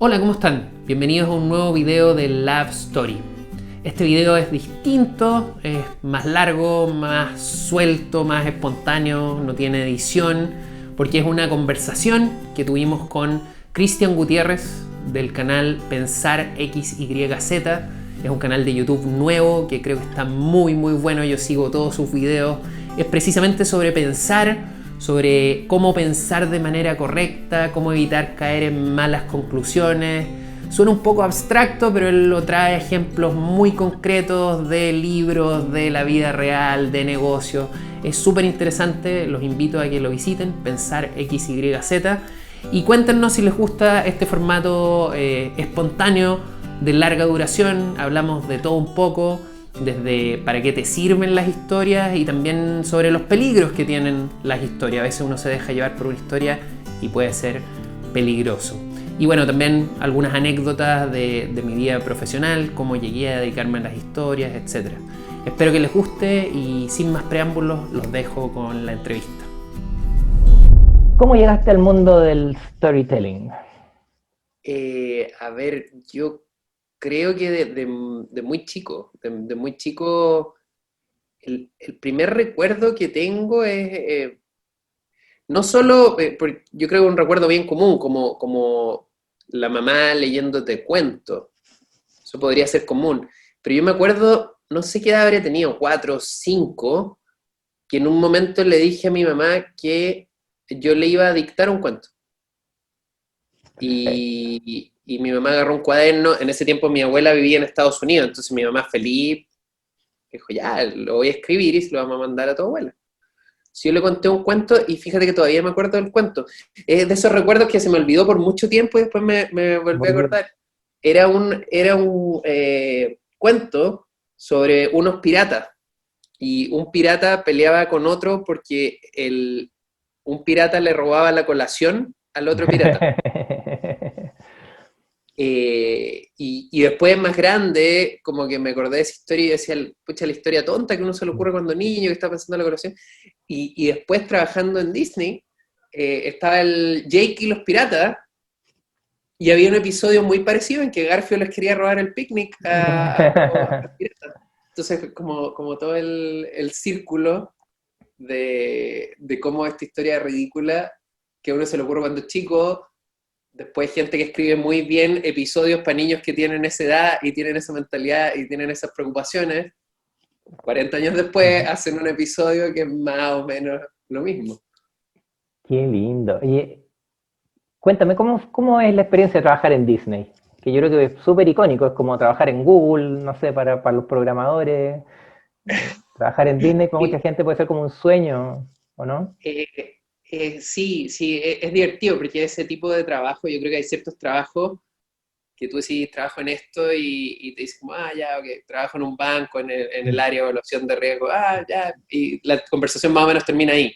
Hola, ¿cómo están? Bienvenidos a un nuevo video de Love Story. Este video es distinto, es más largo, más suelto, más espontáneo, no tiene edición, porque es una conversación que tuvimos con Cristian Gutiérrez del canal Pensar XYZ. Es un canal de YouTube nuevo que creo que está muy bueno, yo sigo todos sus videos. Es precisamente sobre pensar, sobre cómo pensar de manera correcta, cómo evitar caer en malas conclusiones. Suena un poco abstracto, pero él lo trae ejemplos muy concretos de libros, de la vida real, de negocios. Es súper interesante, los invito a que lo visiten, Pensar XYZ. Y cuéntenos si les gusta este formato espontáneo, de larga duración. Hablamos de todo un poco, desde para qué te sirven las historias y también sobre los peligros que tienen las historias. A veces uno se deja llevar por una historia y puede ser peligroso. Y bueno, también algunas anécdotas de mi vida profesional, cómo llegué a dedicarme a las historias, etc. Espero que les guste y sin más preámbulos los dejo con la entrevista. ¿Cómo llegaste al mundo del storytelling? A ver, yo creo que de muy chico, de muy chico, el primer recuerdo que tengo es, no solo, yo creo que un recuerdo bien común, como la mamá leyéndote cuentos, eso podría ser común, pero yo me acuerdo, no sé qué edad habría tenido, 4 o 5, que en un momento le dije a mi mamá que yo le iba a dictar un cuento. Perfecto. Y mi mamá agarró un cuaderno, en ese tiempo mi abuela vivía en Estados Unidos, entonces mi mamá feliz dijo, ya, lo voy a escribir y se lo vamos a mandar a tu abuela. Si yo le conté un cuento y fíjate que todavía me acuerdo del cuento. Es de esos recuerdos que se me olvidó por mucho tiempo y después me volví a Muy bien. acordar. Era un cuento sobre unos piratas y un pirata peleaba con otro porque un pirata le robaba la colación al otro pirata. Y después más grande, como que me acordé de esa historia y decía, pucha, la historia tonta que uno se le ocurre cuando niño, que está pensando en la colación. Y después trabajando en Disney, estaba el Jake y los piratas, y había un episodio muy parecido en que Garfio les quería robar el picnic a los piratas. Entonces, como todo el círculo de cómo esta historia ridícula que a uno se le ocurre cuando es chico. Después gente que escribe muy bien episodios para niños que tienen esa edad y tienen esa mentalidad y tienen esas preocupaciones. 40 años después hacen un episodio que es más o menos lo mismo. Qué lindo. Oye, cuéntame, ¿cómo es la experiencia de trabajar en Disney? Que yo creo que es súper icónico, es como trabajar en Google, no sé, para los programadores. Trabajar en Disney para mucha Sí, gente puede ser como un sueño, ¿o no? eh, sí, es divertido porque ese tipo de trabajo, yo creo que hay ciertos trabajos que tú decís, trabajo en esto y te dicen como, ya, ok, trabajo en un banco, en el área de evaluación de riesgo, ya, y la conversación más o menos termina ahí.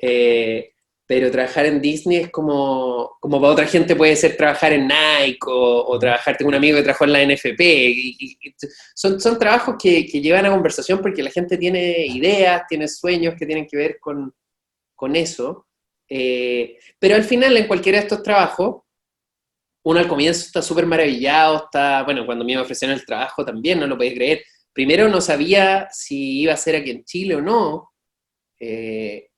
Eh, pero trabajar en Disney es como para otra gente puede ser trabajar en Nike o trabajar, tengo un amigo que trabajó en la NFP, y son trabajos que llevan a conversación porque la gente tiene ideas, tiene sueños que tienen que ver con eso. Pero al final, en cualquiera de estos trabajos, uno al comienzo está súper maravillado, bueno, cuando me ofrecieron el trabajo también, no lo podía creer. Primero no sabía si iba a ser aquí en Chile o no, eh,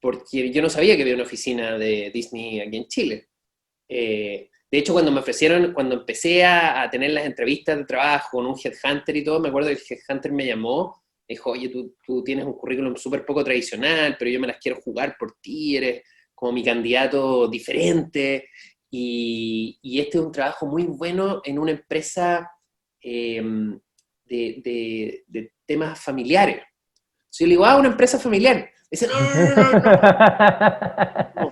porque yo no sabía que había una oficina de Disney aquí en Chile. De hecho, cuando me ofrecieron, cuando empecé a tener las entrevistas de trabajo con un headhunter y todo, me acuerdo que el headhunter me llamó, me dijo, oye, tú tienes un currículum súper poco tradicional, pero yo me las quiero jugar por ti, eres como mi candidato diferente, y este es un trabajo muy bueno en una empresa eh, de temas familiares. Entonces yo le digo, una empresa familiar. Dice,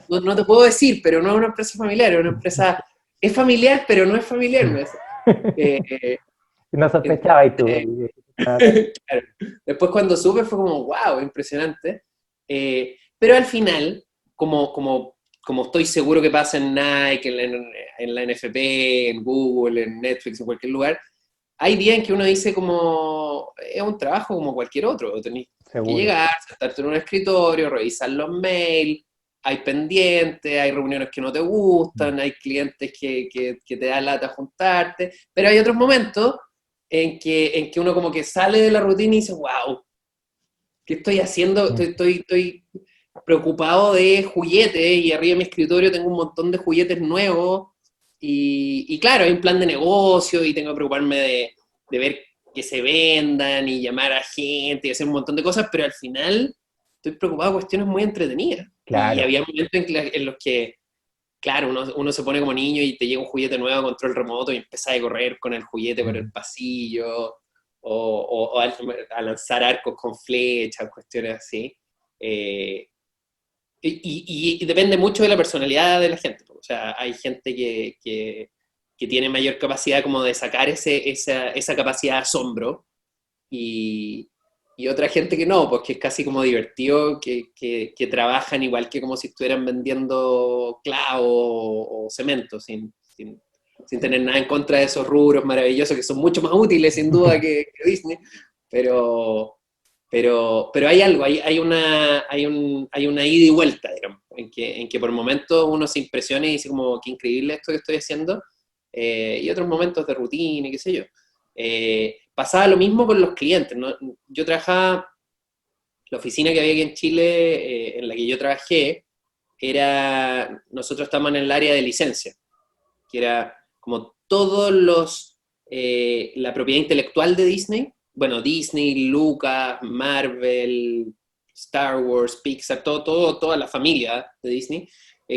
no te puedo decir, pero no es una empresa familiar, es una empresa, es familiar, pero no es familiar, me dice. Eh, No sospechaba y entonces, tú. claro. Después cuando supe fue como, wow, impresionante. Pero al final, como estoy seguro que pasa en Nike, en la NFP, en Google, en Netflix, en cualquier lugar, hay días en que uno dice como, es un trabajo como cualquier otro, tenés que Seguro. llegar, sentarte en un escritorio, revisar los mails, hay pendientes, hay reuniones que no te gustan, hay clientes que te dan lata juntarte, pero hay otros momentos en que uno como que sale de la rutina y dice, wow, ¿qué estoy haciendo? Estoy preocupado de juguetes y arriba de mi escritorio tengo un montón de juguetes nuevos y claro, hay un plan de negocio y tengo que preocuparme de ver que se vendan y llamar a gente y hacer un montón de cosas, pero al final estoy preocupado de cuestiones muy entretenidas. Y Claro. había momentos en los que, claro, uno se pone como niño y te llega un juguete nuevo a control remoto y empezás a correr con el juguete por el pasillo o a lanzar arcos con flechas, cuestiones así. Eh, y depende mucho de la personalidad de la gente. O sea, hay gente que tiene mayor capacidad como de sacar esa capacidad de asombro y, y otra gente que no, pues que es casi como divertido, que trabajan igual que como si estuvieran vendiendo clavos o cemento, sin tener nada en contra de esos rubros maravillosos que son mucho más útiles sin duda que Disney, pero, pero hay algo, hay una ida y vuelta, digamos, en que por momentos uno se impresiona y dice como, qué increíble esto que estoy haciendo, y otros momentos de rutina y qué sé yo. Pasaba lo mismo con los clientes, ¿no? Yo trabajaba, la oficina que había aquí en Chile, en la que yo trabajé, nosotros estábamos en el área de licencia, que era como la propiedad intelectual de Disney, bueno, Disney, Lucas, Marvel, Star Wars, Pixar, toda la familia de Disney.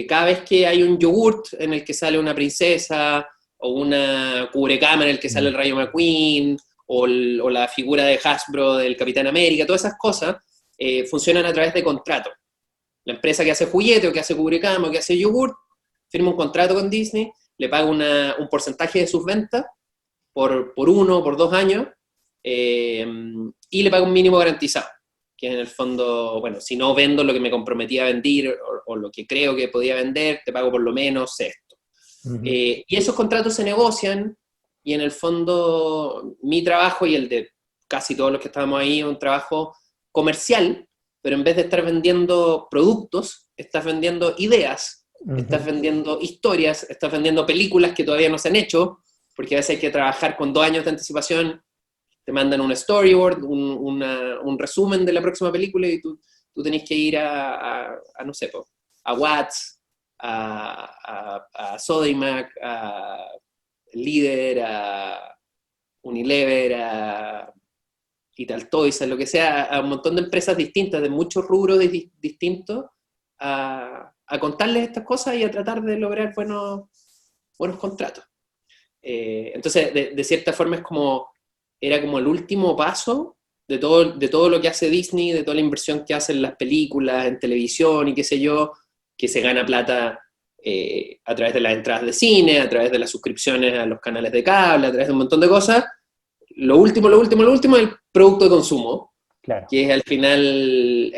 Cada vez que hay un yogurt en el que sale una princesa, o una cubrecama en el que sale el Rayo McQueen, o la figura de Hasbro del Capitán América, todas esas cosas funcionan a través de contratos. La empresa que hace juguete, o que hace cubrecama, o que hace yogurt, firma un contrato con Disney, le paga un porcentaje de sus ventas por 1 o por 2 años, y le paga un mínimo garantizado, que en el fondo, bueno, si no vendo lo que me comprometí a vender o lo que creo que podía vender, te pago por lo menos esto. Y esos contratos se negocian y en el fondo mi trabajo y el de casi todos los que estábamos ahí es un trabajo comercial, pero en vez de estar vendiendo productos, estás vendiendo ideas, estás vendiendo historias, estás vendiendo películas que todavía no se han hecho, porque a veces hay que trabajar con 2 años de anticipación, te mandan un storyboard, un resumen de la próxima película y tú tenés que ir no sé, a Watts, a Sodimac, a Líder, a Unilever, a Italtoys, a lo que sea, a un montón de empresas distintas, de muchos rubros distintos, a contarles estas cosas y a tratar de lograr buenos contratos. Entonces, de cierta forma era como el último paso de todo lo que hace Disney, de toda la inversión que hacen las películas, en televisión y qué sé yo, que se gana plata a través de las entradas de cine, a través de las suscripciones a los canales de cable, a través de un montón de cosas. Lo último es el producto de consumo, Claro. que es al final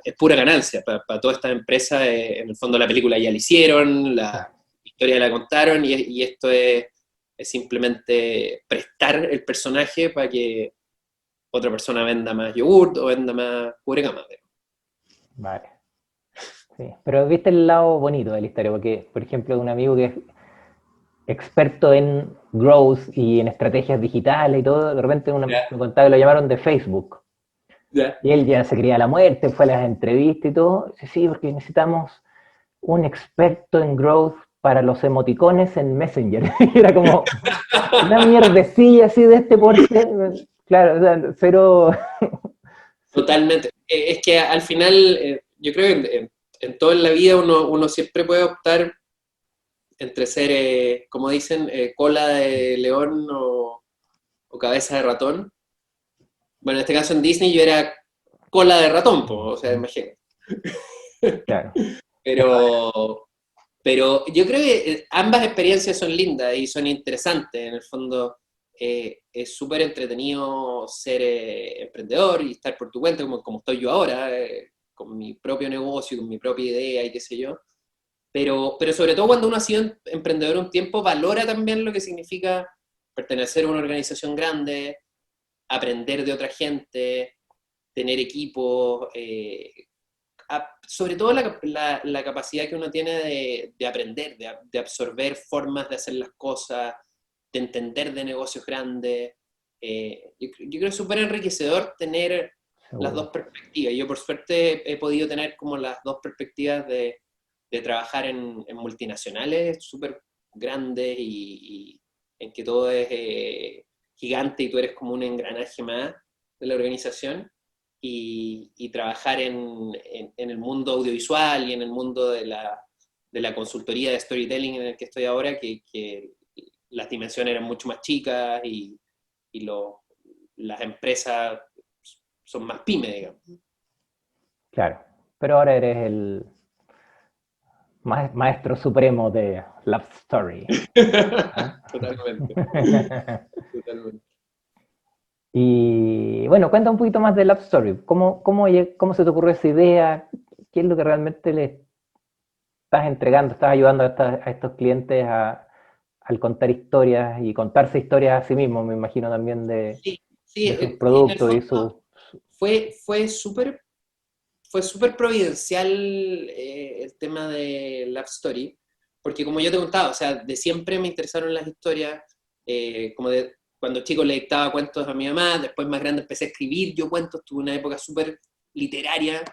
es pura ganancia para todas estas empresas. En el fondo la película ya la hicieron, la historia la contaron y esto es simplemente prestar el personaje para que otra persona venda más yogurt o venda más cubrecama. Vale. Sí. Pero viste el lado bonito de la historia, porque, por ejemplo, un amigo que es experto en growth y en estrategias digitales y todo, de repente Ya, me contaba que lo llamaron de Facebook. ya. Y él ya se quería la muerte, fue a las entrevistas y todo. Dice, sí, porque necesitamos un experto en growth para los emoticones en Messenger. Y era como una mierdecilla así de este porte. Claro, o sea, cero. Totalmente. Es que al final, yo creo que en toda la vida uno siempre puede optar entre ser, como dicen, cola de león o cabeza de ratón. Bueno, en este caso en Disney yo era cola de ratón, o sea, imagínate. Claro. Pero, pero yo creo que ambas experiencias son lindas y son interesantes. En el fondo, es súper entretenido ser emprendedor y estar por tu cuenta, como estoy yo ahora, con mi propio negocio, con mi propia idea y qué sé yo. Pero sobre todo cuando uno ha sido emprendedor un tiempo, valora también lo que significa pertenecer a una organización grande, aprender de otra gente, tener equipos, sobre todo la capacidad que uno tiene de aprender, de absorber formas de hacer las cosas, de entender de negocios grandes. Yo creo que es súper enriquecedor tener las dos Seguro. perspectivas. Yo por suerte he podido tener como las dos perspectivas de trabajar en multinacionales súper grandes y en que todo es gigante y tú eres como un engranaje más de la organización y trabajar en el mundo audiovisual y en el mundo de la consultoría de storytelling en el que estoy ahora, que las dimensiones eran mucho más chicas y las empresas son más pymes, digamos. Claro. Pero ahora eres el maestro supremo de Love Story. ¿Ah? Totalmente, totalmente. Y bueno, cuenta un poquito más de Love Story. ¿Cómo se te ocurrió esa idea? ¿Qué es lo que realmente le estás entregando? ¿Estás ayudando a estos clientes al contar historias y contarse historias a sí mismos, me imagino también Sí, sí, de sus en el productos y sus... fondo fue súper providencial el tema de Love Story, porque como yo te contaba, o sea, de siempre me interesaron las historias, como de cuando chico le dictaba cuentos a mi mamá, después más grande empecé a escribir yo cuentos, tuve una época súper literaria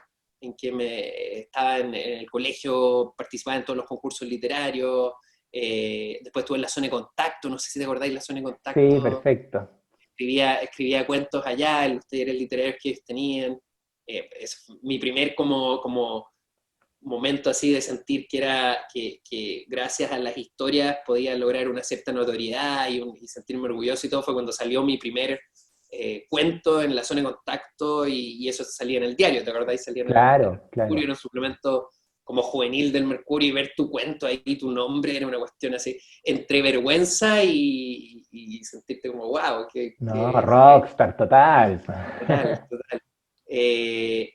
en que estaba en el colegio, participaba en todos los concursos literarios, después estuve en la zona de contacto, no sé si te acordáis la zona de Sí, contacto, perfecto. escribía cuentos allá en los talleres literarios que ellos tenían. Es mi primer como momento así de sentir que gracias a las historias podía lograr una cierta notoriedad y sentirme orgulloso y todo fue cuando salió mi primer cuento en la zona de contacto y eso salía en el diario, ¿te acordáis? Salía en el Claro, Mercurio, claro. en un suplemento como juvenil del Mercurio y ver tu cuento ahí, tu nombre, era una cuestión así, entre vergüenza y sentirte como, wow, No, rockstar total. total, total. Eh,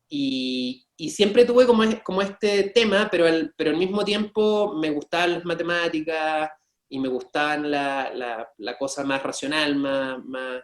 y siempre tuve como este tema, pero al mismo tiempo me gustaban las matemáticas y me gustaban la cosa más racional, más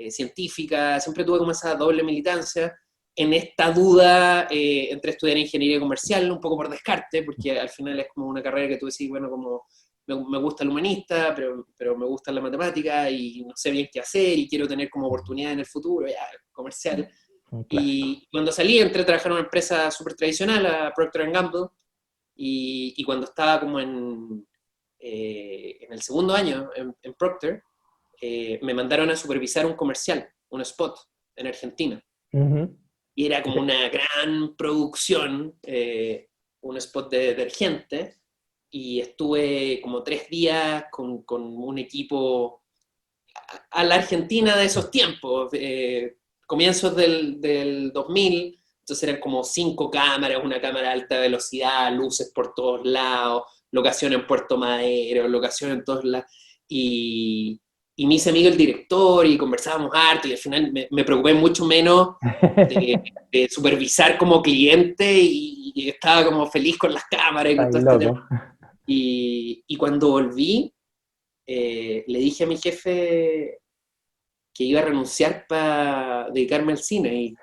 científica. Siempre tuve como esa doble militancia en esta duda entre estudiar ingeniería comercial, un poco por descarte, porque al final es como una carrera que tú decís, bueno, como me gusta el humanista, pero me gusta la matemática y no sé bien qué hacer y quiero tener como oportunidad en el futuro, ya, comercial. Un clásico. Y cuando salí entré a trabajar en una empresa súper tradicional, a Procter Gamble, y cuando estaba como en el segundo año en Procter, me mandaron a supervisar un comercial, un spot en Argentina. Ujú. Y era como una gran producción, un spot de detergente, y estuve como 3 días con un equipo a la Argentina de esos tiempos, comienzos del 2000, entonces eran como 5 cámaras, una cámara de alta velocidad, luces por todos lados, locación en Puerto Madero, locación en todos lados, y me hice amigo el director y conversábamos harto y al final me preocupé mucho menos de supervisar como cliente y estaba como feliz con las cámaras y Está con ahí todo este tema. loco. Y cuando volví, le dije a mi jefe que iba a renunciar para dedicarme al cine y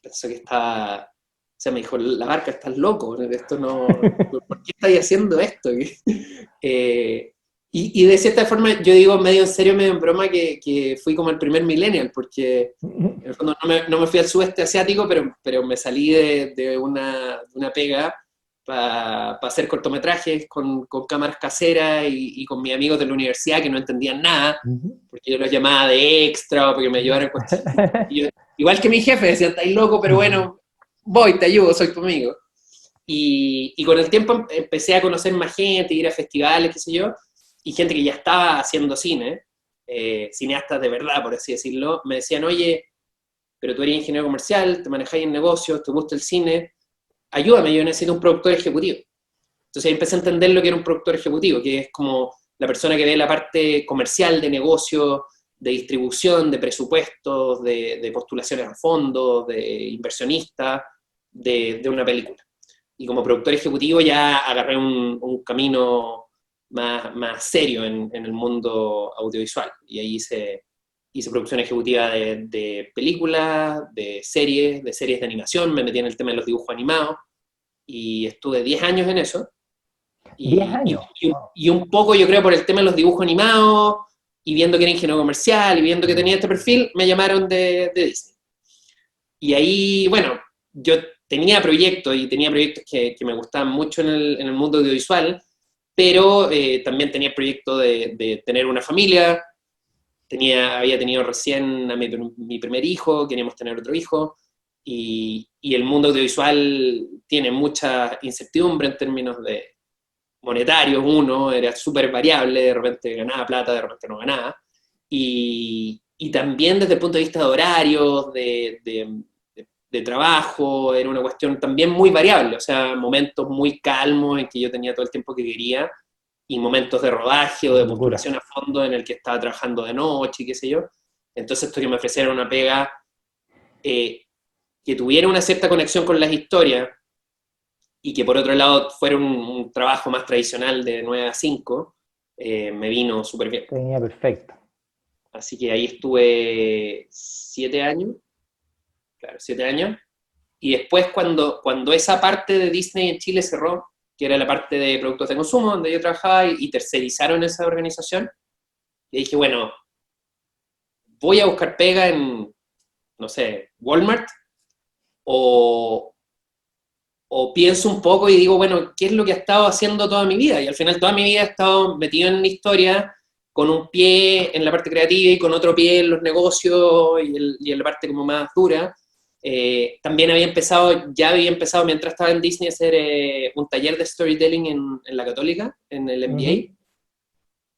pensó que estaba, o sea, me dijo, la barca, estás loco, esto no, ¿por qué estáis haciendo esto? Eh, y de cierta forma, yo digo medio en serio, medio en broma, que fui como el primer millennial, porque en el fondo no me fui al sudeste asiático, pero me salí de una pega para hacer cortometrajes con cámaras caseras y con mis amigos de la universidad que no entendían nada, Ujú. porque yo los llamaba de extra o porque me ayudaran con cuestiones. Igual que mi jefe, decía, estáis loco, pero bueno, voy, te ayudo, soy tu amigo. Y con el tiempo empecé a conocer más gente, ir a festivales, qué sé yo, y gente que ya estaba haciendo cine, cineastas de verdad, por así decirlo, me decían, oye, pero tú eres ingeniero comercial, te manejáis en negocios, te gusta el cine, ayúdame, yo necesito un productor ejecutivo. Entonces ahí empecé a entender lo que era un productor ejecutivo, que es como la persona que ve la parte comercial de negocio, de distribución, de presupuestos, de postulaciones a fondos, de inversionistas, de una película. Y como productor ejecutivo ya agarré un camino más serio en el mundo audiovisual. Y ahí hice hice producción ejecutiva de películas, de series de animación, me metí en el tema de los dibujos animados, y estuve 10 años en eso. 10 años. Y un poco, yo creo, por el tema de los dibujos animados, y viendo que era ingeniero comercial, y viendo que tenía este perfil, me llamaron de Disney. Y ahí, bueno, yo tenía proyectos, y tenía proyectos que me gustaban mucho en el mundo audiovisual, pero también tenía el proyecto de tener una familia, había tenido recién a mi primer hijo, queríamos tener otro hijo, y el mundo audiovisual tiene mucha incertidumbre en términos de monetarios. Uno era súper variable, de repente ganaba plata, de repente no ganaba, y también desde el punto de vista de horarios, de trabajo, era una cuestión también muy variable, o sea, momentos muy calmos en que yo tenía todo el tiempo que quería, y momentos de rodaje o de postulación a fondo en el que estaba trabajando de noche y qué sé yo. Entonces esto que me ofrecieron una pega que tuviera una cierta conexión con las historias, y que por otro lado fuera un trabajo más tradicional de 9 a 5, me vino súper bien. Tenía perfecto. Así que ahí estuve 7 años, claro, 7 años, y después cuando esa parte de Disney en Chile cerró, que era la parte de productos de consumo, donde yo trabajaba, y tercerizaron esa organización, y dije, bueno, voy a buscar pega en, no sé, Walmart, o pienso un poco y digo, bueno, ¿qué es lo que he estado haciendo toda mi vida? Y al final toda mi vida he estado metido en la historia, con un pie en la parte creativa y con otro pie en los negocios y en la parte como más dura. También ya había empezado mientras estaba en Disney a hacer un taller de storytelling en la Católica, en el MBA.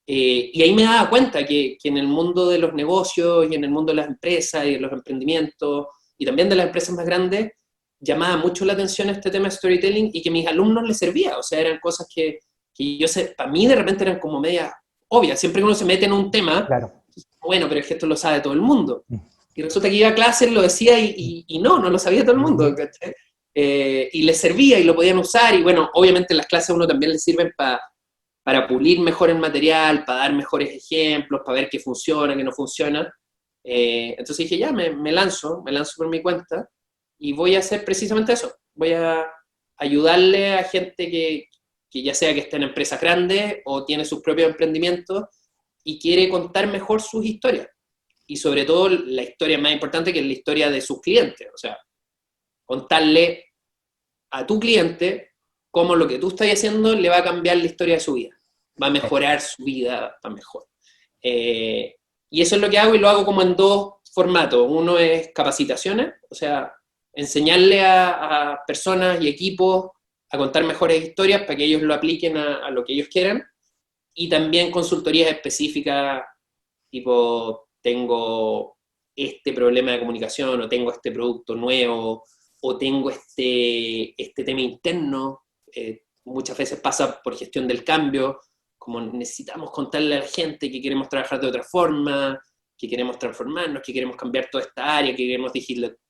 Y ahí me daba cuenta que en el mundo de los negocios y en el mundo de las empresas y de los emprendimientos y también de las empresas más grandes, llamaba mucho la atención este tema de storytelling, y que a mis alumnos les servía. O sea, eran cosas que yo sé, para mí de repente eran como media obvias. Siempre que uno se mete en un tema, claro, bueno, pero es que esto lo sabe todo el mundo. Y resulta que iba a clase, lo decía y no lo sabía todo el mundo, ¿cachai? Y les servía y lo podían usar, y bueno, obviamente en las clases a uno también les sirven para pulir mejor el material, para dar mejores ejemplos, para ver qué funciona, qué no funciona. Entonces dije, ya, me lanzo por mi cuenta, y voy a hacer precisamente eso. Voy a ayudarle a gente que ya sea que esté en empresas grandes o tiene sus propios emprendimientos y quiere contar mejor sus historias. Y sobre todo la historia más importante, que es la historia de sus clientes. O sea, contarle a tu cliente cómo lo que tú estás haciendo le va a cambiar la historia de su vida. Va a mejorar su vida, va mejor. Y eso es lo que hago, y lo hago como en dos formatos. Uno es capacitaciones, o sea, enseñarle a personas y equipos a contar mejores historias para que ellos lo apliquen a lo que ellos quieran, y también consultorías específicas, tipo, tengo este problema de comunicación, o tengo este producto nuevo, o tengo este tema interno. Muchas veces pasa por gestión del cambio, como necesitamos contarle a la gente que queremos trabajar de otra forma, que queremos transformarnos, que queremos cambiar toda esta área, que queremos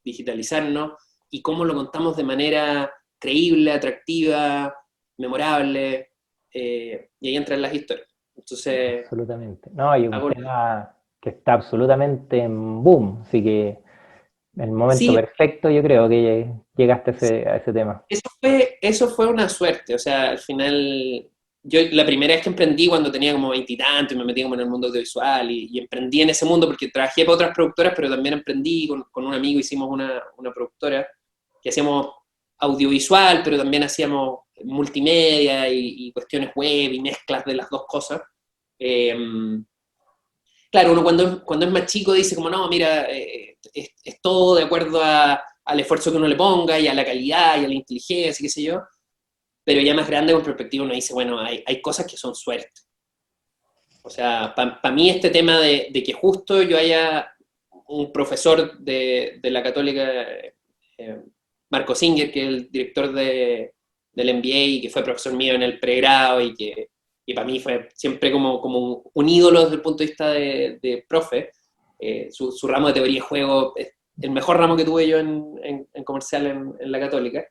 digitalizarnos, y cómo lo contamos de manera creíble, atractiva, memorable, y ahí entran las historias. Entonces, absolutamente. No, hay un tema que está absolutamente en boom, así que el momento sí, perfecto, yo creo que llegaste a ese tema. eso fue una suerte. O sea, al final, yo la primera vez que emprendí, cuando tenía como 20 y tanto, y me metí como en el mundo audiovisual, y emprendí en ese mundo porque trabajé para otras productoras, pero también emprendí con un amigo, hicimos una productora que hacíamos audiovisual, pero también hacíamos multimedia y cuestiones web y mezclas de las dos cosas. Claro, uno cuando es más chico dice como, no, mira, es todo de acuerdo al esfuerzo que uno le ponga y a la calidad y a la inteligencia y qué sé yo, pero ya más grande con perspectiva uno dice, bueno, hay cosas que son suerte. O sea, para mí este tema de que justo yo haya un profesor de la Católica, Marco Singer, que es el director del MBA y que fue profesor mío en el pregrado, y para mí fue siempre como un ídolo desde el punto de vista de profe. Su ramo de teoría de juego es el mejor ramo que tuve yo en comercial en la Católica.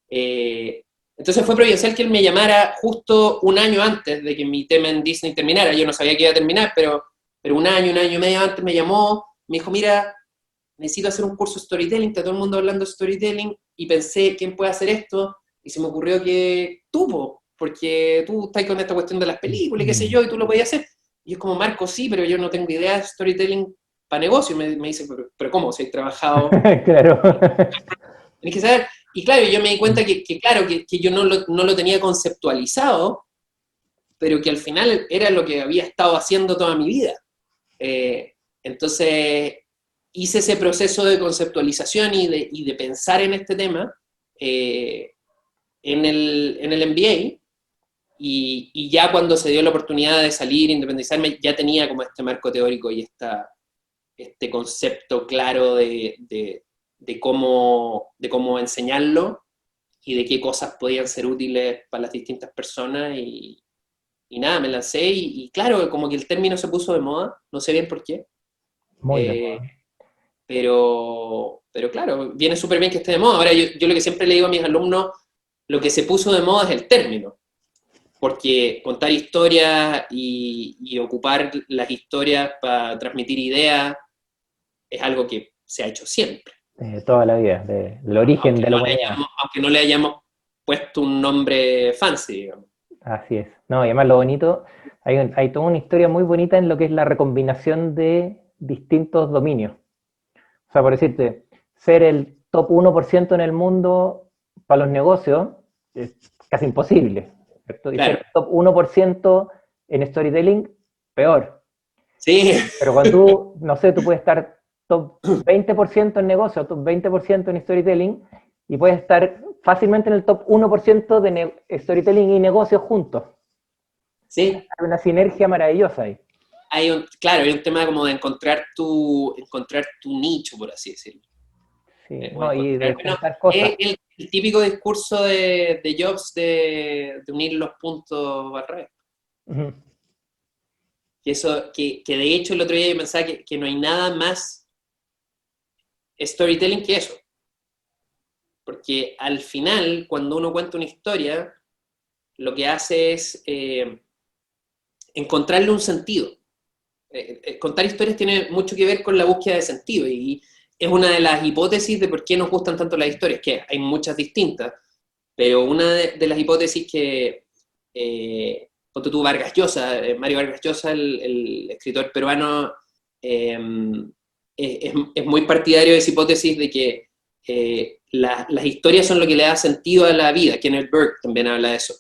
Entonces fue providencial que él me llamara justo un año antes de que mi tema en Disney terminara. Yo no sabía que iba a terminar, pero un año y medio antes me llamó, me dijo, mira, necesito hacer un curso de storytelling, está todo el mundo hablando de storytelling, y pensé, ¿quién puede hacer esto? Y se me ocurrió que tú, po, porque tú estás con esta cuestión de las películas y qué sé yo, y tú lo podías hacer. Y es como, Marco, sí, pero yo no tengo idea de storytelling para negocio. Me dice, pero ¿cómo? Si has trabajado, Claro. tenés que saber. Y claro, yo me di cuenta claro, que yo no lo tenía conceptualizado, pero que al final era lo que había estado haciendo toda mi vida. Entonces, hice ese proceso de conceptualización y de pensar en este tema en el MBA, y ya cuando se dio la oportunidad de salir, independizarme, ya tenía como este marco teórico y este concepto claro de cómo enseñarlo y de qué cosas podían ser útiles para las distintas personas, y nada, me lancé y claro, como que el término se puso de moda, no sé bien por qué, Muy de eh, moda. pero claro, viene súper bien que esté de moda. Ahora yo lo que siempre le digo a mis alumnos, lo que se puso de moda es el término, porque contar historias y ocupar las historias para transmitir ideas es algo que se ha hecho siempre, Toda la vida, del origen aunque de la no le humanidad. hayamos, aunque no le hayamos puesto un nombre fancy, digamos. Así es. No, y además lo bonito, hay toda una historia muy bonita en lo que es la recombinación de distintos dominios. O sea, por decirte, ser el top 1% en el mundo para los negocios es casi imposible, ¿cierto? Y ser Claro, el top 1% en storytelling, peor. sí, Pero cuando tú, no sé, tú puedes estar top 20% en negocio, top 20% en storytelling, y puedes estar fácilmente en el top 1% de storytelling y negocios juntos. sí. Hay una sinergia maravillosa ahí. Claro, hay un tema como de encontrar tu nicho, por así decirlo. Sí, O no, y de encontrar, bueno, juntar es cosas. el típico discurso de Jobs de unir los puntos al revés. Ujú. Que de hecho el otro día yo pensaba que no hay nada más storytelling que eso. Porque al final, cuando uno cuenta una historia, lo que hace es encontrarle un sentido. Contar historias tiene mucho que ver con la búsqueda de sentido, y es una de las hipótesis de por qué nos gustan tanto las historias, que hay muchas distintas, pero una de las hipótesis que ponte tú Vargas Llosa, Mario Vargas Llosa, el escritor peruano, eh, es muy partidario de esa hipótesis de que las historias son lo que le da sentido a la vida. Kenneth Burke también habla de eso.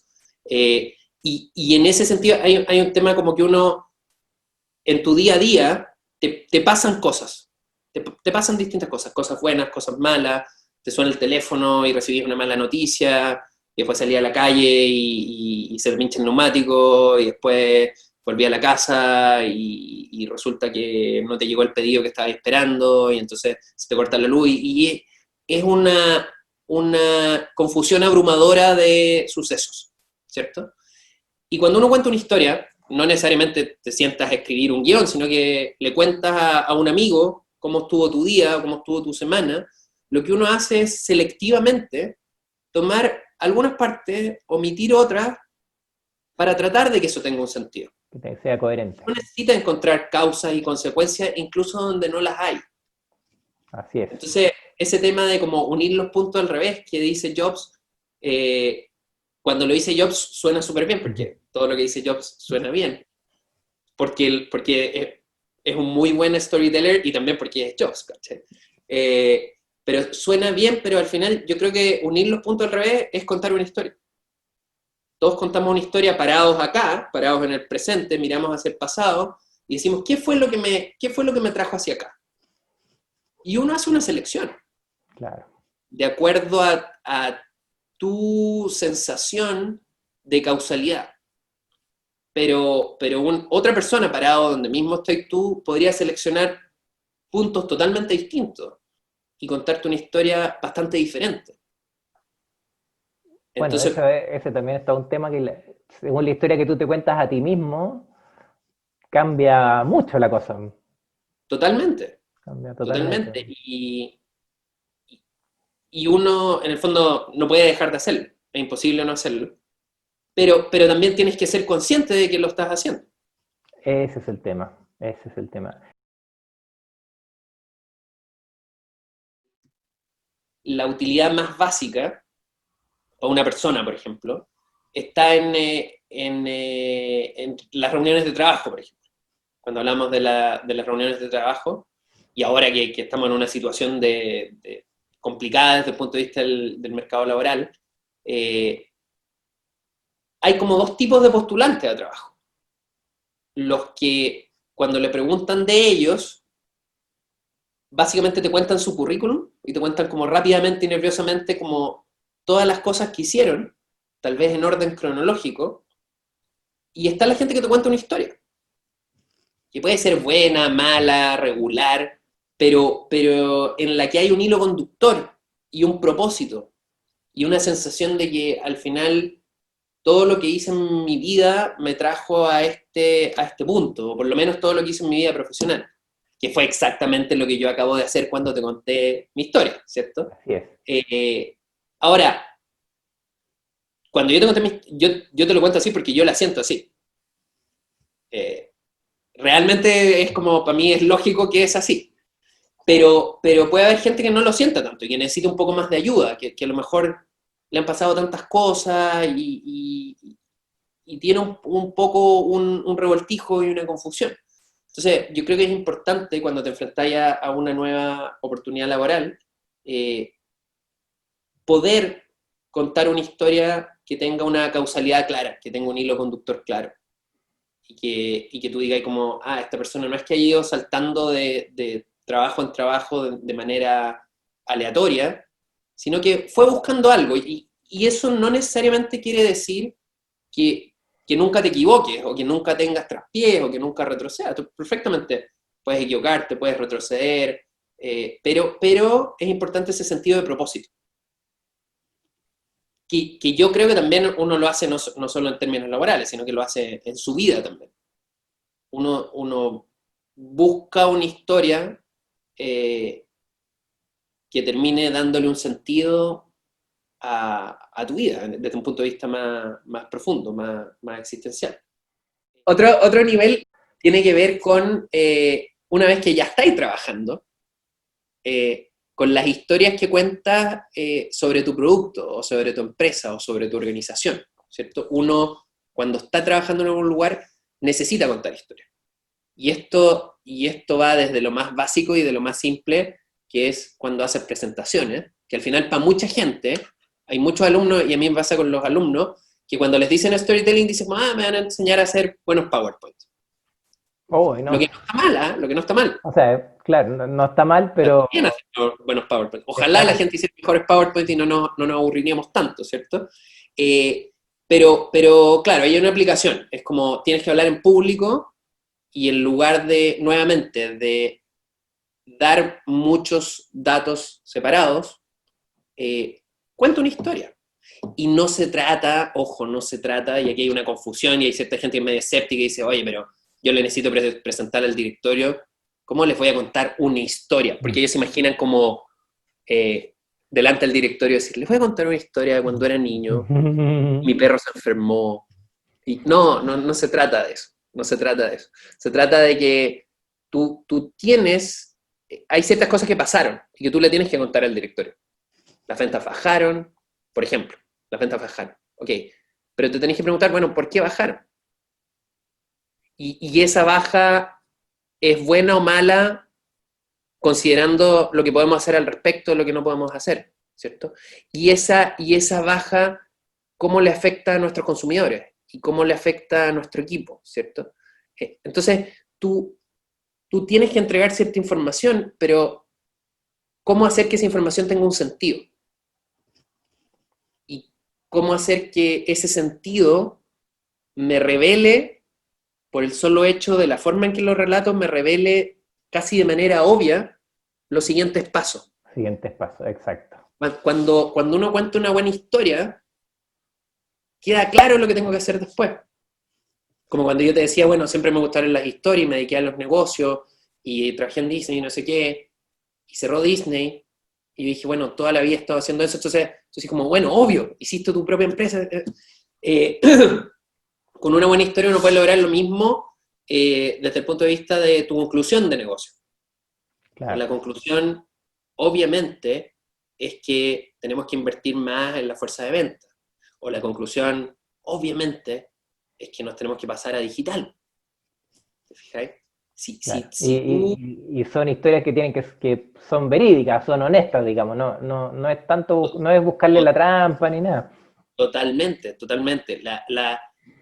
Y en ese sentido hay un tema como que uno, en tu día a día, te pasan cosas, te pasan distintas cosas buenas, cosas malas, te suena el teléfono y recibís una mala noticia, y después salí a la calle y se me pincha el neumático, y después volví a la casa y resulta que no te llegó el pedido que estabas esperando, y entonces se te corta la luz, y es una confusión abrumadora de sucesos, ¿cierto? Y cuando uno cuenta una historia, no necesariamente te sientas a escribir un guión, sino que le cuentas a un amigo cómo estuvo tu día, cómo estuvo tu semana, lo que uno hace es selectivamente tomar algunas partes, omitir otras, para tratar de que eso tenga un sentido. Que sea coherente. No necesita encontrar causas y consecuencias incluso donde no las hay. Así es. Entonces, ese tema de como unir los puntos al revés que dice Jobs, eh, cuando lo dice Jobs suena súper bien, porque todo lo que dice Jobs suena bien, porque es un muy buen storyteller y también porque es Jobs, ¿cachai? Pero suena bien, pero al final yo creo que unir los puntos al revés es contar una historia. Todos contamos una historia parados acá, parados en el presente, miramos hacia el pasado y decimos, ¿qué fue lo que me trajo hacia acá? Y uno hace una selección Claro. de acuerdo a tu sensación de causalidad. Pero otra persona parado donde mismo estoy tú podría seleccionar puntos totalmente distintos y contarte una historia bastante diferente. Bueno, de Entonces, hecho, ese también está un tema que, según la historia que tú te cuentas a ti mismo, cambia mucho la cosa. totalmente, Cambia totalmente. totalmente. Y uno, en el fondo, no puede dejar de hacerlo. Es imposible no hacerlo. Pero también tienes que ser consciente de que lo estás haciendo. Ese es el tema. Ese es el tema. la utilidad más básica, o una persona, por ejemplo, está en las reuniones de trabajo, por ejemplo. Cuando hablamos de las reuniones de trabajo, y ahora que estamos en una situación complicada desde el punto de vista del mercado laboral, hay como dos tipos de postulantes a trabajo. Los que, cuando le preguntan de ellos, básicamente te cuentan su currículum y te cuentan como rápidamente y nerviosamente como todas las cosas que hicieron, tal vez en orden cronológico, y está la gente que te cuenta una historia, que puede ser buena, mala, regular, pero en la que hay un hilo conductor y un propósito, y una sensación de que al final todo lo que hice en mi vida me trajo a este punto, o por lo menos todo lo que hice en mi vida profesional, que fue exactamente lo que yo acabo de hacer cuando te conté mi historia, ¿cierto? Así es. Ahora, cuando yo te conté yo te lo cuento así porque yo la siento así. Realmente es como, para mí es lógico que es así. Pero puede haber gente que no lo sienta tanto y que necesita un poco más de ayuda, que a lo mejor le han pasado tantas cosas y tiene un poco un revoltijo y una confusión. Entonces, yo creo que es importante cuando te enfrentas a una nueva oportunidad laboral, poder contar una historia que tenga una causalidad clara, que tenga un hilo conductor claro. Y que tú digas como, esta persona no es que haya ido saltando de trabajo en trabajo de manera aleatoria, sino que fue buscando algo. Y eso no necesariamente quiere decir que nunca te equivoques, o que nunca tengas traspiés, o que nunca retrocedas. Tú perfectamente puedes equivocarte, puedes retroceder, pero es importante ese sentido de propósito. Que yo creo que también uno lo hace no solo en términos laborales, sino que lo hace en su vida también. Uno busca una historia que termine dándole un sentido a tu vida, desde un punto de vista más profundo, más existencial. Otro nivel tiene que ver con, una vez que ya estáis trabajando, con las historias que cuentas sobre tu producto, o sobre tu empresa, o sobre tu organización, ¿cierto? Uno, cuando está trabajando en algún lugar, necesita contar historias. Y esto va desde lo más básico y de lo más simple, que es cuando haces presentaciones, que al final para mucha gente, hay muchos alumnos, y a mí me pasa con los alumnos, que cuando les dicen storytelling dicen, me van a enseñar a hacer buenos PowerPoint. Oh, no. Lo que no está mal, lo que no está mal. O sea, claro, no está mal, pero... Bien hacer buenos PowerPoint. Ojalá la Exacto. gente hiciera mejores PowerPoint y no nos aburriríamos tanto, ¿cierto? Pero claro, hay una aplicación. Es como tienes que hablar en público y en lugar de, nuevamente, de dar muchos datos separados, cuenta una historia. Y no se trata, ojo, no se trata, y aquí hay una confusión y hay cierta gente que es medio escéptica y dice, oye, pero yo le necesito presentar al directorio, ¿cómo les voy a contar una historia? Porque ellos se imaginan como delante del directorio decir, les voy a contar una historia de cuando era niño, mi perro se enfermó. Y no se trata de eso, no se trata de eso. Se trata de que tú tienes, hay ciertas cosas que pasaron y que tú le tienes que contar al directorio. Las ventas bajaron, por ejemplo, las ventas bajaron, ok, pero te tenés que preguntar, bueno, ¿por qué bajaron? Y esa baja es buena o mala considerando lo que podemos hacer al respecto, lo que no podemos hacer, ¿cierto? Y esa baja, ¿cómo le afecta a nuestros consumidores? Y cómo le afecta a nuestro equipo, ¿cierto? Entonces, tú tienes que entregar cierta información, pero ¿cómo hacer que esa información tenga un sentido? Y cómo hacer que ese sentido me revele, por el solo hecho de la forma en que lo relato, me revele casi de manera obvia los siguientes pasos. Siguientes pasos, exacto. Cuando uno cuenta una buena historia, queda claro lo que tengo que hacer después. Como cuando yo te decía, bueno, siempre me gustaron las historias, me dediqué a los negocios, y trabajé en Disney, no sé qué, y cerró Disney, y dije, bueno, toda la vida he estado haciendo eso, entonces como, bueno, obvio, hiciste tu propia empresa. Con una buena historia uno puede lograr lo mismo desde el punto de vista de tu conclusión de negocio. Claro. La conclusión, obviamente, es que tenemos que invertir más en la fuerza de venta. O la conclusión, obviamente, es que nos tenemos que pasar a digital. ¿Te fijáis? Claro. Si tú... Y son historias que que son verídicas, son honestas, digamos, no es tanto, no es buscarle la trampa ni nada. Totalmente, totalmente.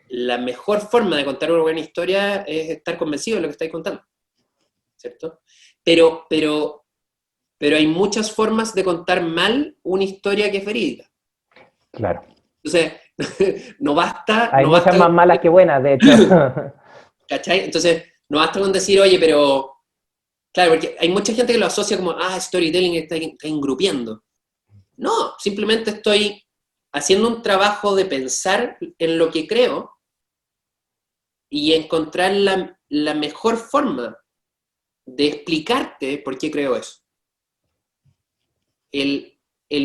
La mejor forma de contar una buena historia es estar convencido de lo que estáis contando, ¿cierto? Pero hay muchas formas de contar mal una historia que es verídica. Claro. Entonces, no basta, Hay no muchas basta más con, malas que buenas, de hecho. ¿cachai? Entonces, no basta con decir, oye, pero, claro, porque hay mucha gente que lo asocia como, storytelling está engrupiendo. No, simplemente estoy haciendo un trabajo de pensar en lo que creo y encontrar la mejor forma de explicarte por qué creo eso. El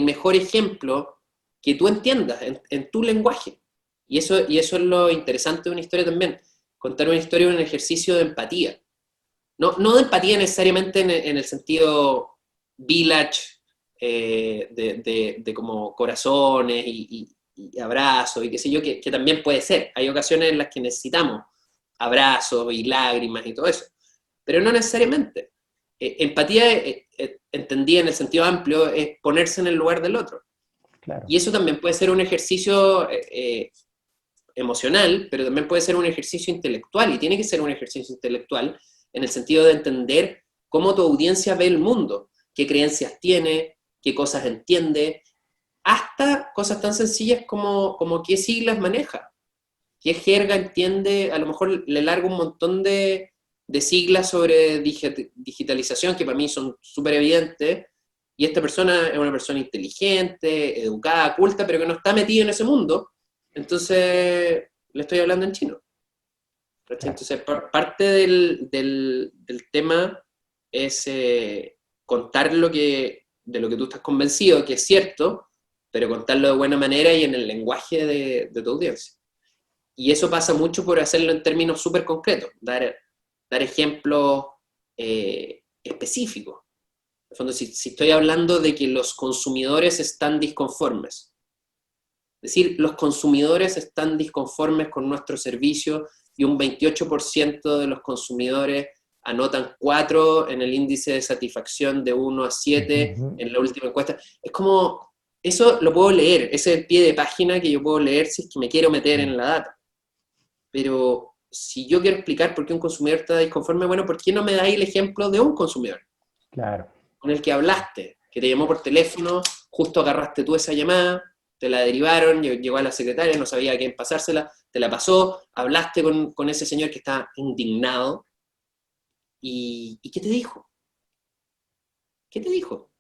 mejor ejemplo que tú entiendas en tu lenguaje. Y eso es lo interesante de una historia también. Contar una historia es un ejercicio de empatía. No de empatía necesariamente en el sentido village, de como corazones y abrazos y qué sé yo, que también puede ser. Hay ocasiones en las que necesitamos abrazos y lágrimas y todo eso, pero no necesariamente. Empatía, entendida en el sentido amplio, es ponerse en el lugar del otro. Claro. Y eso también puede ser un ejercicio emocional, pero también puede ser un ejercicio intelectual, y tiene que ser un ejercicio intelectual en el sentido de entender cómo tu audiencia ve el mundo, qué creencias tiene, qué cosas entiende, hasta cosas tan sencillas como qué siglas maneja, qué jerga entiende. A lo mejor le largo un montón de siglas sobre digitalización que para mí son súper evidentes, y esta persona es una persona inteligente, educada, culta, pero que no está metida en ese mundo, entonces le estoy hablando en chino. Claro. Entonces, parte del tema es contar de lo que tú estás convencido, que es cierto, pero contarlo de buena manera y en el lenguaje de tu audiencia. Y eso pasa mucho por hacerlo en términos súper concretos, dar ejemplos específicos. En el fondo, si estoy hablando de que los consumidores están disconformes, es decir, los consumidores están disconformes con nuestro servicio y un 28% de los consumidores anotan 4 en el índice de satisfacción de 1 a 7 Ujú. en la última encuesta. Es como, eso lo puedo leer, ese es el pie de página que yo puedo leer si es que me quiero meter en la data. Pero si yo quiero explicar por qué un consumidor está disconforme, bueno, ¿por qué no me dais el ejemplo de un consumidor Claro. con el que hablaste, que te llamó por teléfono, justo agarraste tú esa llamada, te la derivaron, llegó a la secretaria, no sabía a quién pasársela, te la pasó, hablaste con ese señor que está indignado, y ¿qué te dijo? ¿Qué te dijo?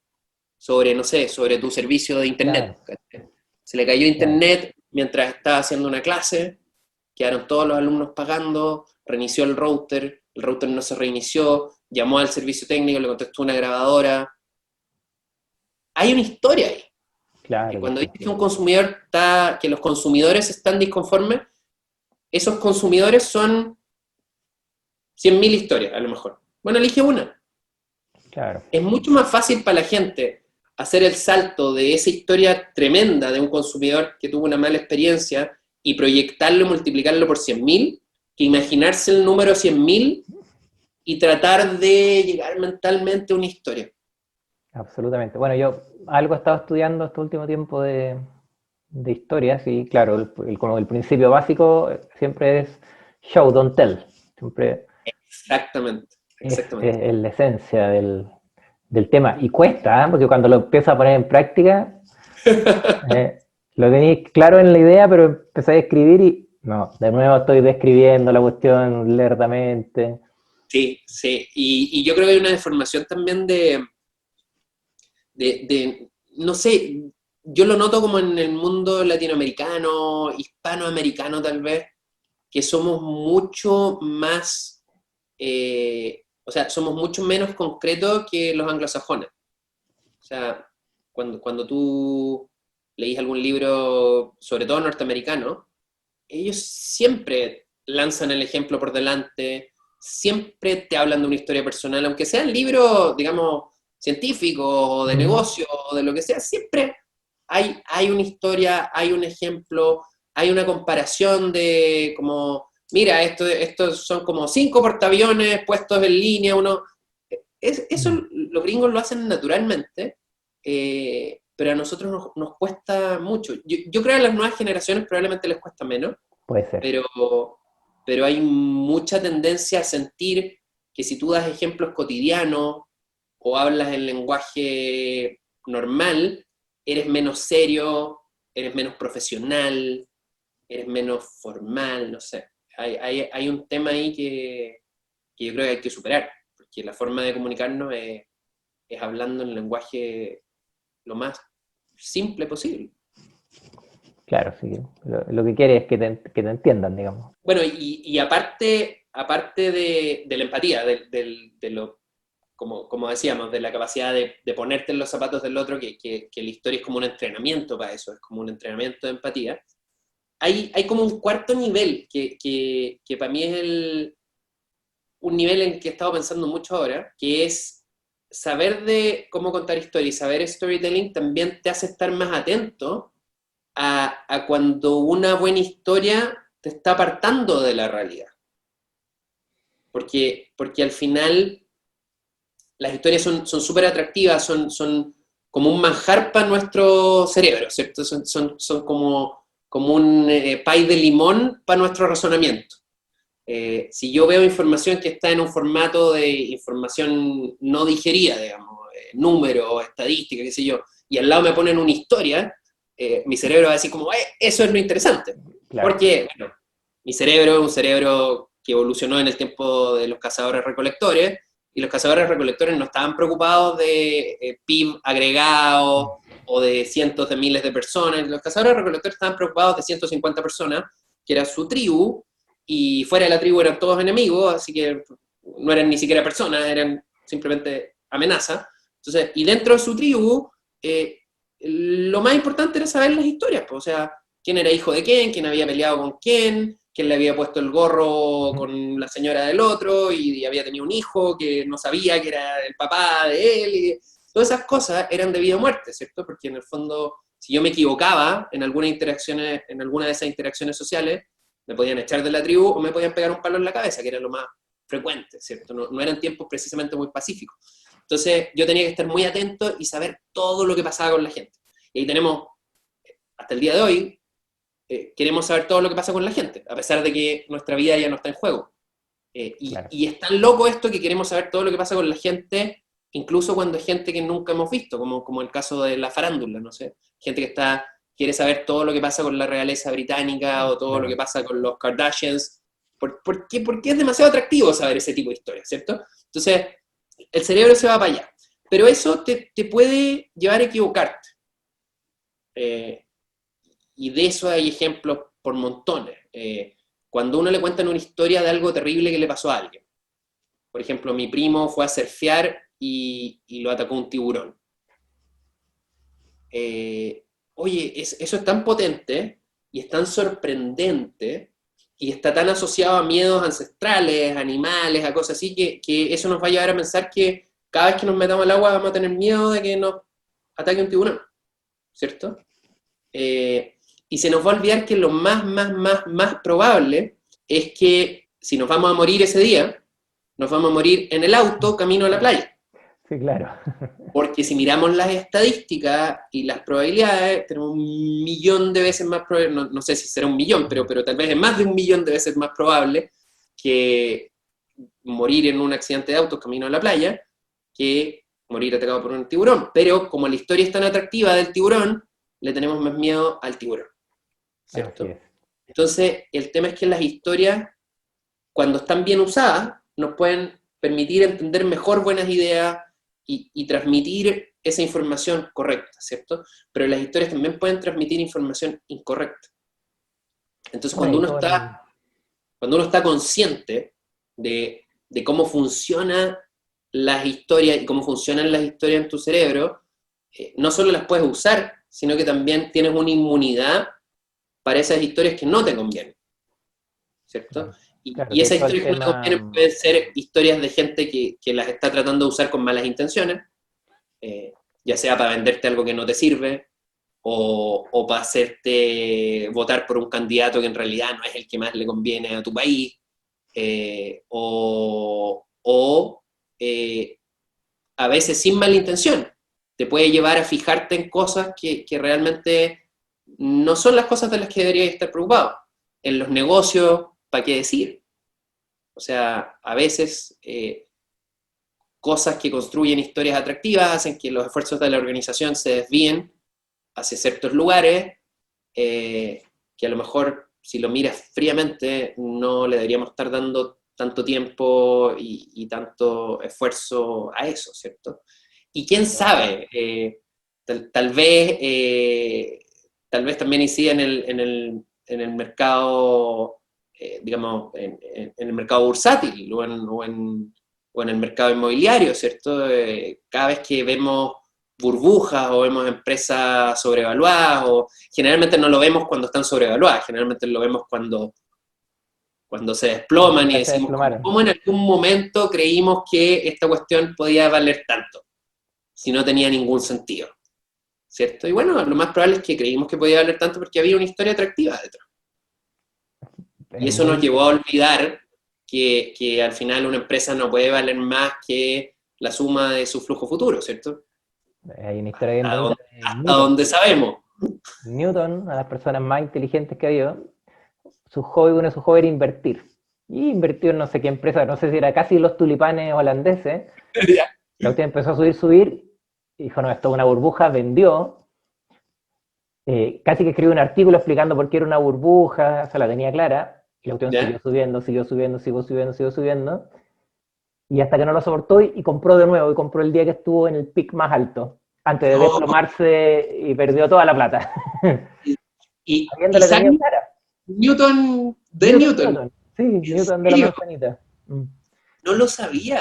Sobre, no sé, sobre tu servicio de Claro. internet. Se le cayó Claro. internet mientras estaba haciendo una clase, quedaron todos los alumnos pagando, reinició el router no se reinició, llamó al servicio técnico, le contestó una grabadora. Hay una historia ahí. Y Claro que cuando sí. dice que un consumidor que los consumidores están disconformes, esos consumidores son 100.000 historias, a lo mejor. Bueno, elige una. Claro. Es mucho más fácil para la gente hacer el salto de esa historia tremenda de un consumidor que tuvo una mala experiencia y proyectarlo y multiplicarlo por 100.000, que imaginarse el número 100.000 y tratar de llegar mentalmente a una historia. Absolutamente. Bueno, yo algo he estado estudiando este último tiempo de historias y claro, como el principio básico siempre es show, don't tell. Siempre Exactamente, exactamente. es la esencia del tema. Y cuesta, ¿eh? Porque cuando lo empiezas a poner en práctica, eh, lo tenéis claro en la idea, pero empezáis a escribir y no, de nuevo estoy describiendo la cuestión lentamente. Sí, sí. Y yo creo que hay una deformación también no sé, yo lo noto como en el mundo latinoamericano, hispanoamericano tal vez, que somos mucho más, o sea, somos mucho menos concretos que los anglosajones. O sea, cuando tú leís algún libro, sobre todo norteamericano, ellos siempre lanzan el ejemplo por delante, siempre te hablan de una historia personal, aunque sean libros, digamos, científicos o de negocio o de lo que sea, siempre hay una historia, hay un ejemplo, hay una comparación de como, mira, estos son como 5 portaaviones puestos en línea, eso los gringos lo hacen naturalmente, pero a nosotros nos cuesta mucho. Yo creo que a las nuevas generaciones probablemente les cuesta menos, Puede ser. pero hay mucha tendencia a sentir que si tú das ejemplos cotidianos o hablas en lenguaje normal, eres menos serio, eres menos profesional, eres menos formal, no sé. Hay un tema ahí que yo creo que hay que superar, porque la forma de comunicarnos es hablando en lenguaje lo más simple posible. Claro, sí. Lo que quiere es que te entiendan, digamos. Bueno, y aparte de la empatía, de lo, como decíamos, de la capacidad de ponerte en los zapatos del otro, que la historia es como un entrenamiento para eso, es como un entrenamiento de empatía, hay como un cuarto nivel que para mí es un nivel en el que he estado pensando mucho ahora, que es saber de cómo contar historia y saber storytelling también te hace estar más atento a cuando una buena historia te está apartando de la realidad. Porque al final las historias son súper atractivas, son como un manjar para nuestro cerebro, ¿cierto? Son como un pie de limón para nuestro razonamiento. Si yo veo información que está en un formato de información no digerida, digamos, números, estadística, qué sé yo, y al lado me ponen una historia, mi cerebro va a decir como, eso es lo interesante. Claro. Porque, bueno, mi cerebro es un cerebro que evolucionó en el tiempo de los cazadores-recolectores, y los cazadores-recolectores no estaban preocupados de PIB agregado o de cientos de miles de personas. Los cazadores-recolectores estaban preocupados de 150 personas, que era su tribu, y fuera de la tribu eran todos enemigos, así que no eran ni siquiera personas, eran simplemente amenazas. Entonces, y dentro de su tribu, lo más importante era saber las historias, pues, o sea, quién era hijo de quién había peleado con quién le había puesto el gorro con la señora del otro y había tenido un hijo que no sabía que era el papá de él. Y todas esas cosas eran de vida o muerte, ¿cierto? Porque en el fondo, si yo me equivocaba en alguna de esas interacciones sociales, me podían echar de la tribu o me podían pegar un palo en la cabeza, que era lo más frecuente, ¿cierto? No eran tiempos precisamente muy pacíficos. Entonces yo tenía que estar muy atento y saber todo lo que pasaba con la gente. Y ahí tenemos, hasta el día de hoy, queremos saber todo lo que pasa con la gente, a pesar de que nuestra vida ya no está en juego. Claro. Y es tan loco esto que queremos saber todo lo que pasa con la gente, incluso cuando es gente que nunca hemos visto, como el caso de la farándula, no sé. Gente que quiere saber todo lo que pasa con la realeza británica o todo Claro. lo que pasa con los Kardashians. Porque es demasiado atractivo saber ese tipo de historias, ¿cierto? Entonces, el cerebro se va para allá. Pero eso te puede llevar a equivocarte. Y de eso hay ejemplos por montones. Cuando uno le cuentan una historia de algo terrible que le pasó a alguien. Por ejemplo, mi primo fue a surfear y lo atacó un tiburón. Oye, eso es tan potente y es tan sorprendente y está tan asociado a miedos ancestrales, animales, a cosas así, que eso nos va a llevar a pensar que cada vez que nos metamos al agua vamos a tener miedo de que nos ataque un tiburón, ¿cierto? Y se nos va a olvidar que lo más probable es que si nos vamos a morir ese día, nos vamos a morir en el auto camino a la playa. Sí, claro. Porque si miramos las estadísticas y las probabilidades, tenemos 1.000.000 de veces más probable, no sé si será 1.000.000, pero tal vez es más de 1.000.000 de veces más probable que morir en un accidente de auto camino a la playa que morir atacado por un tiburón. Pero como la historia es tan atractiva del tiburón, le tenemos más miedo al tiburón, ¿cierto? Así es. Entonces, el tema es que las historias, cuando están bien usadas, nos pueden permitir entender mejor buenas ideas y transmitir esa información correcta, ¿cierto? Pero las historias también pueden transmitir información incorrecta. Entonces, Bueno, cuando uno está consciente de cómo funcionan las historias y cómo funcionan las historias en tu cerebro, no solo las puedes usar, sino que también tienes una inmunidad para esas historias que no te convienen, ¿cierto? claro, Y que esas todo el historias que no te convienen tema, pueden ser historias de gente que las está tratando de usar con malas intenciones, ya sea para venderte algo que no te sirve, o para hacerte votar por un candidato que en realidad no es el que más le conviene a tu país, o a veces sin mala intención, te puede llevar a fijarte en cosas que realmente no son las cosas de las que deberías estar preocupado. En los negocios, ¿para qué decir? O sea, a veces cosas que construyen historias atractivas hacen que los esfuerzos de la organización se desvíen hacia ciertos lugares que a lo mejor, si lo miras fríamente, no le deberíamos estar dando tanto tiempo y tanto esfuerzo a eso, ¿cierto? Y quién sabe, tal vez también incida en el mercado, digamos, en el mercado bursátil o en el mercado inmobiliario, ¿cierto? Cada vez que vemos burbujas o vemos empresas sobrevaluadas, o generalmente no lo vemos cuando están sobrevaluadas, generalmente lo vemos cuando se desploman y Ya se decimos, desplomaron. ¿cómo en algún momento creímos que esta cuestión podía valer tanto? Si no tenía ningún sentido, ¿cierto? Y bueno, lo más probable es que creímos que podía valer tanto porque había una historia atractiva detrás. Y Es eso nos muy, llevó a olvidar que al final una empresa no puede valer más que la suma de su flujo futuro, ¿cierto? hay una historia bien bonita de Hasta Newton. donde sabemos. Newton, una de las personas más inteligentes que había, su hobby, uno de sus hobbies era invertir. Y invirtió en no sé qué empresa, no sé si era casi los tulipanes holandeses. La cuestión empezó a subir, y dijo, no, esto es una burbuja, vendió. Casi que escribió un artículo explicando por qué era una burbuja, se la tenía clara. Y la cuestión ¿Ya? siguió subiendo, siguió subiendo, siguió subiendo, siguió subiendo. Y hasta que no lo soportó y compró de nuevo, y compró el día que estuvo en el pic más alto, antes de No. desplomarse y perdió toda la plata. Habiéndole Isaac tenido cara. Newton de Newton, Newton. Newton. Sí, ¿En Newton de la serio? manzanita. Mm. No lo sabía.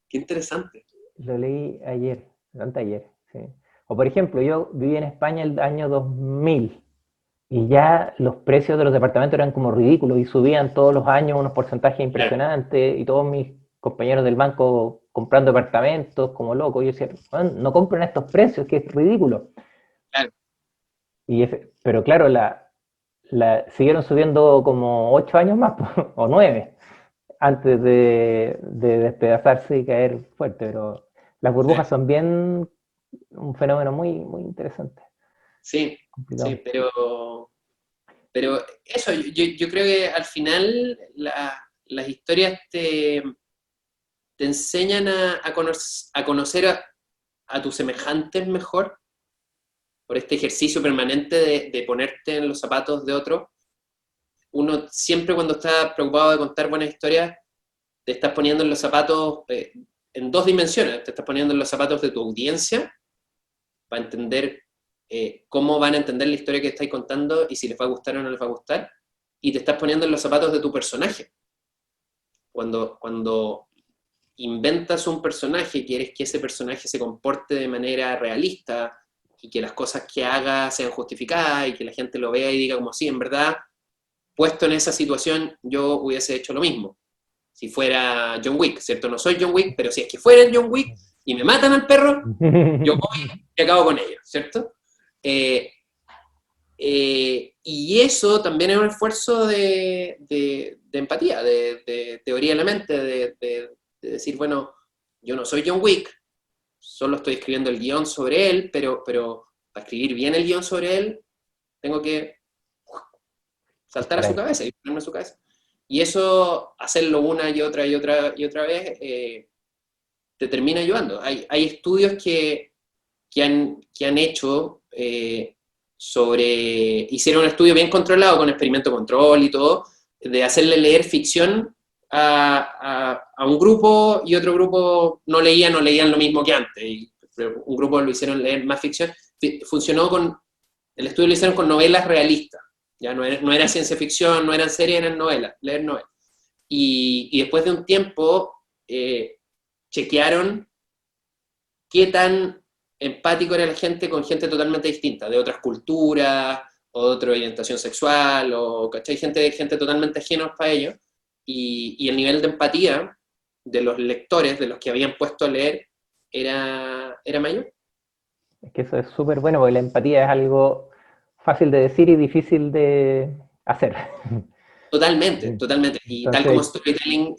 Qué interesante. Lo leí ayer, anteayer, sí. O por ejemplo, yo viví en España el año 2000 y ya los precios de los departamentos eran como ridículos y subían todos los años unos porcentajes Claro, impresionantes y todos mis compañeros del banco comprando departamentos como locos. Yo decía, "Man, no compren estos precios, que es ridículo". claro. Pero claro, siguieron subiendo como 8 años más, o 9, antes de despedazarse y caer fuerte. Pero las Sí, burbujas son bien un fenómeno muy, muy interesante, sí, sí, complicado. pero eso, yo creo que al final las historias te enseñan a conocer a tus semejantes mejor por este ejercicio permanente de ponerte en los zapatos de otro. Uno siempre cuando está preocupado de contar buenas historias, te estás poniendo en los zapatos en dos dimensiones. Te estás poniendo en los zapatos de tu audiencia para entender cómo van a entender la historia que estáis contando y si les va a gustar o no les va a gustar. Y te estás poniendo en los zapatos de tu personaje. Cuando inventas un personaje, quieres que ese personaje se comporte de manera realista y que las cosas que haga sean justificadas y que la gente lo vea y diga como sí, en verdad, puesto en esa situación, yo hubiese hecho lo mismo. Si fuera John Wick, ¿cierto? No soy John Wick, pero si es que fuera John Wick y me matan al perro, yo voy y acabo con ellos, ¿cierto? Eh, y eso también es un esfuerzo de empatía, de teoría de la mente, de decir, bueno, yo no soy John Wick, solo estoy escribiendo el guión sobre él, pero para escribir bien el guión sobre él, tengo que saltar a Estar su ahí. cabeza y ponerme a su cabeza. Y eso, hacerlo una y otra y otra y otra vez, te termina ayudando. Hay estudios que han hecho hicieron un estudio bien controlado con experimento control y todo, de hacerle leer ficción a un grupo y otro grupo no leían lo mismo que antes. Un grupo lo hicieron leer más ficción. El estudio lo hicieron con novelas realistas. Ya no era ciencia ficción, no eran series, eran novelas, leer novelas. Y después de un tiempo chequearon qué tan empático era la gente con gente totalmente distinta, de otras culturas, o de otra orientación sexual, o ¿cachai? Gente totalmente ajena para ellos, y el nivel de empatía de los lectores, de los que habían puesto a leer, era mayor. Es que eso es súper bueno porque la empatía es algo fácil de decir y difícil de hacer. Totalmente, totalmente. Y tal como Entonces, storytelling,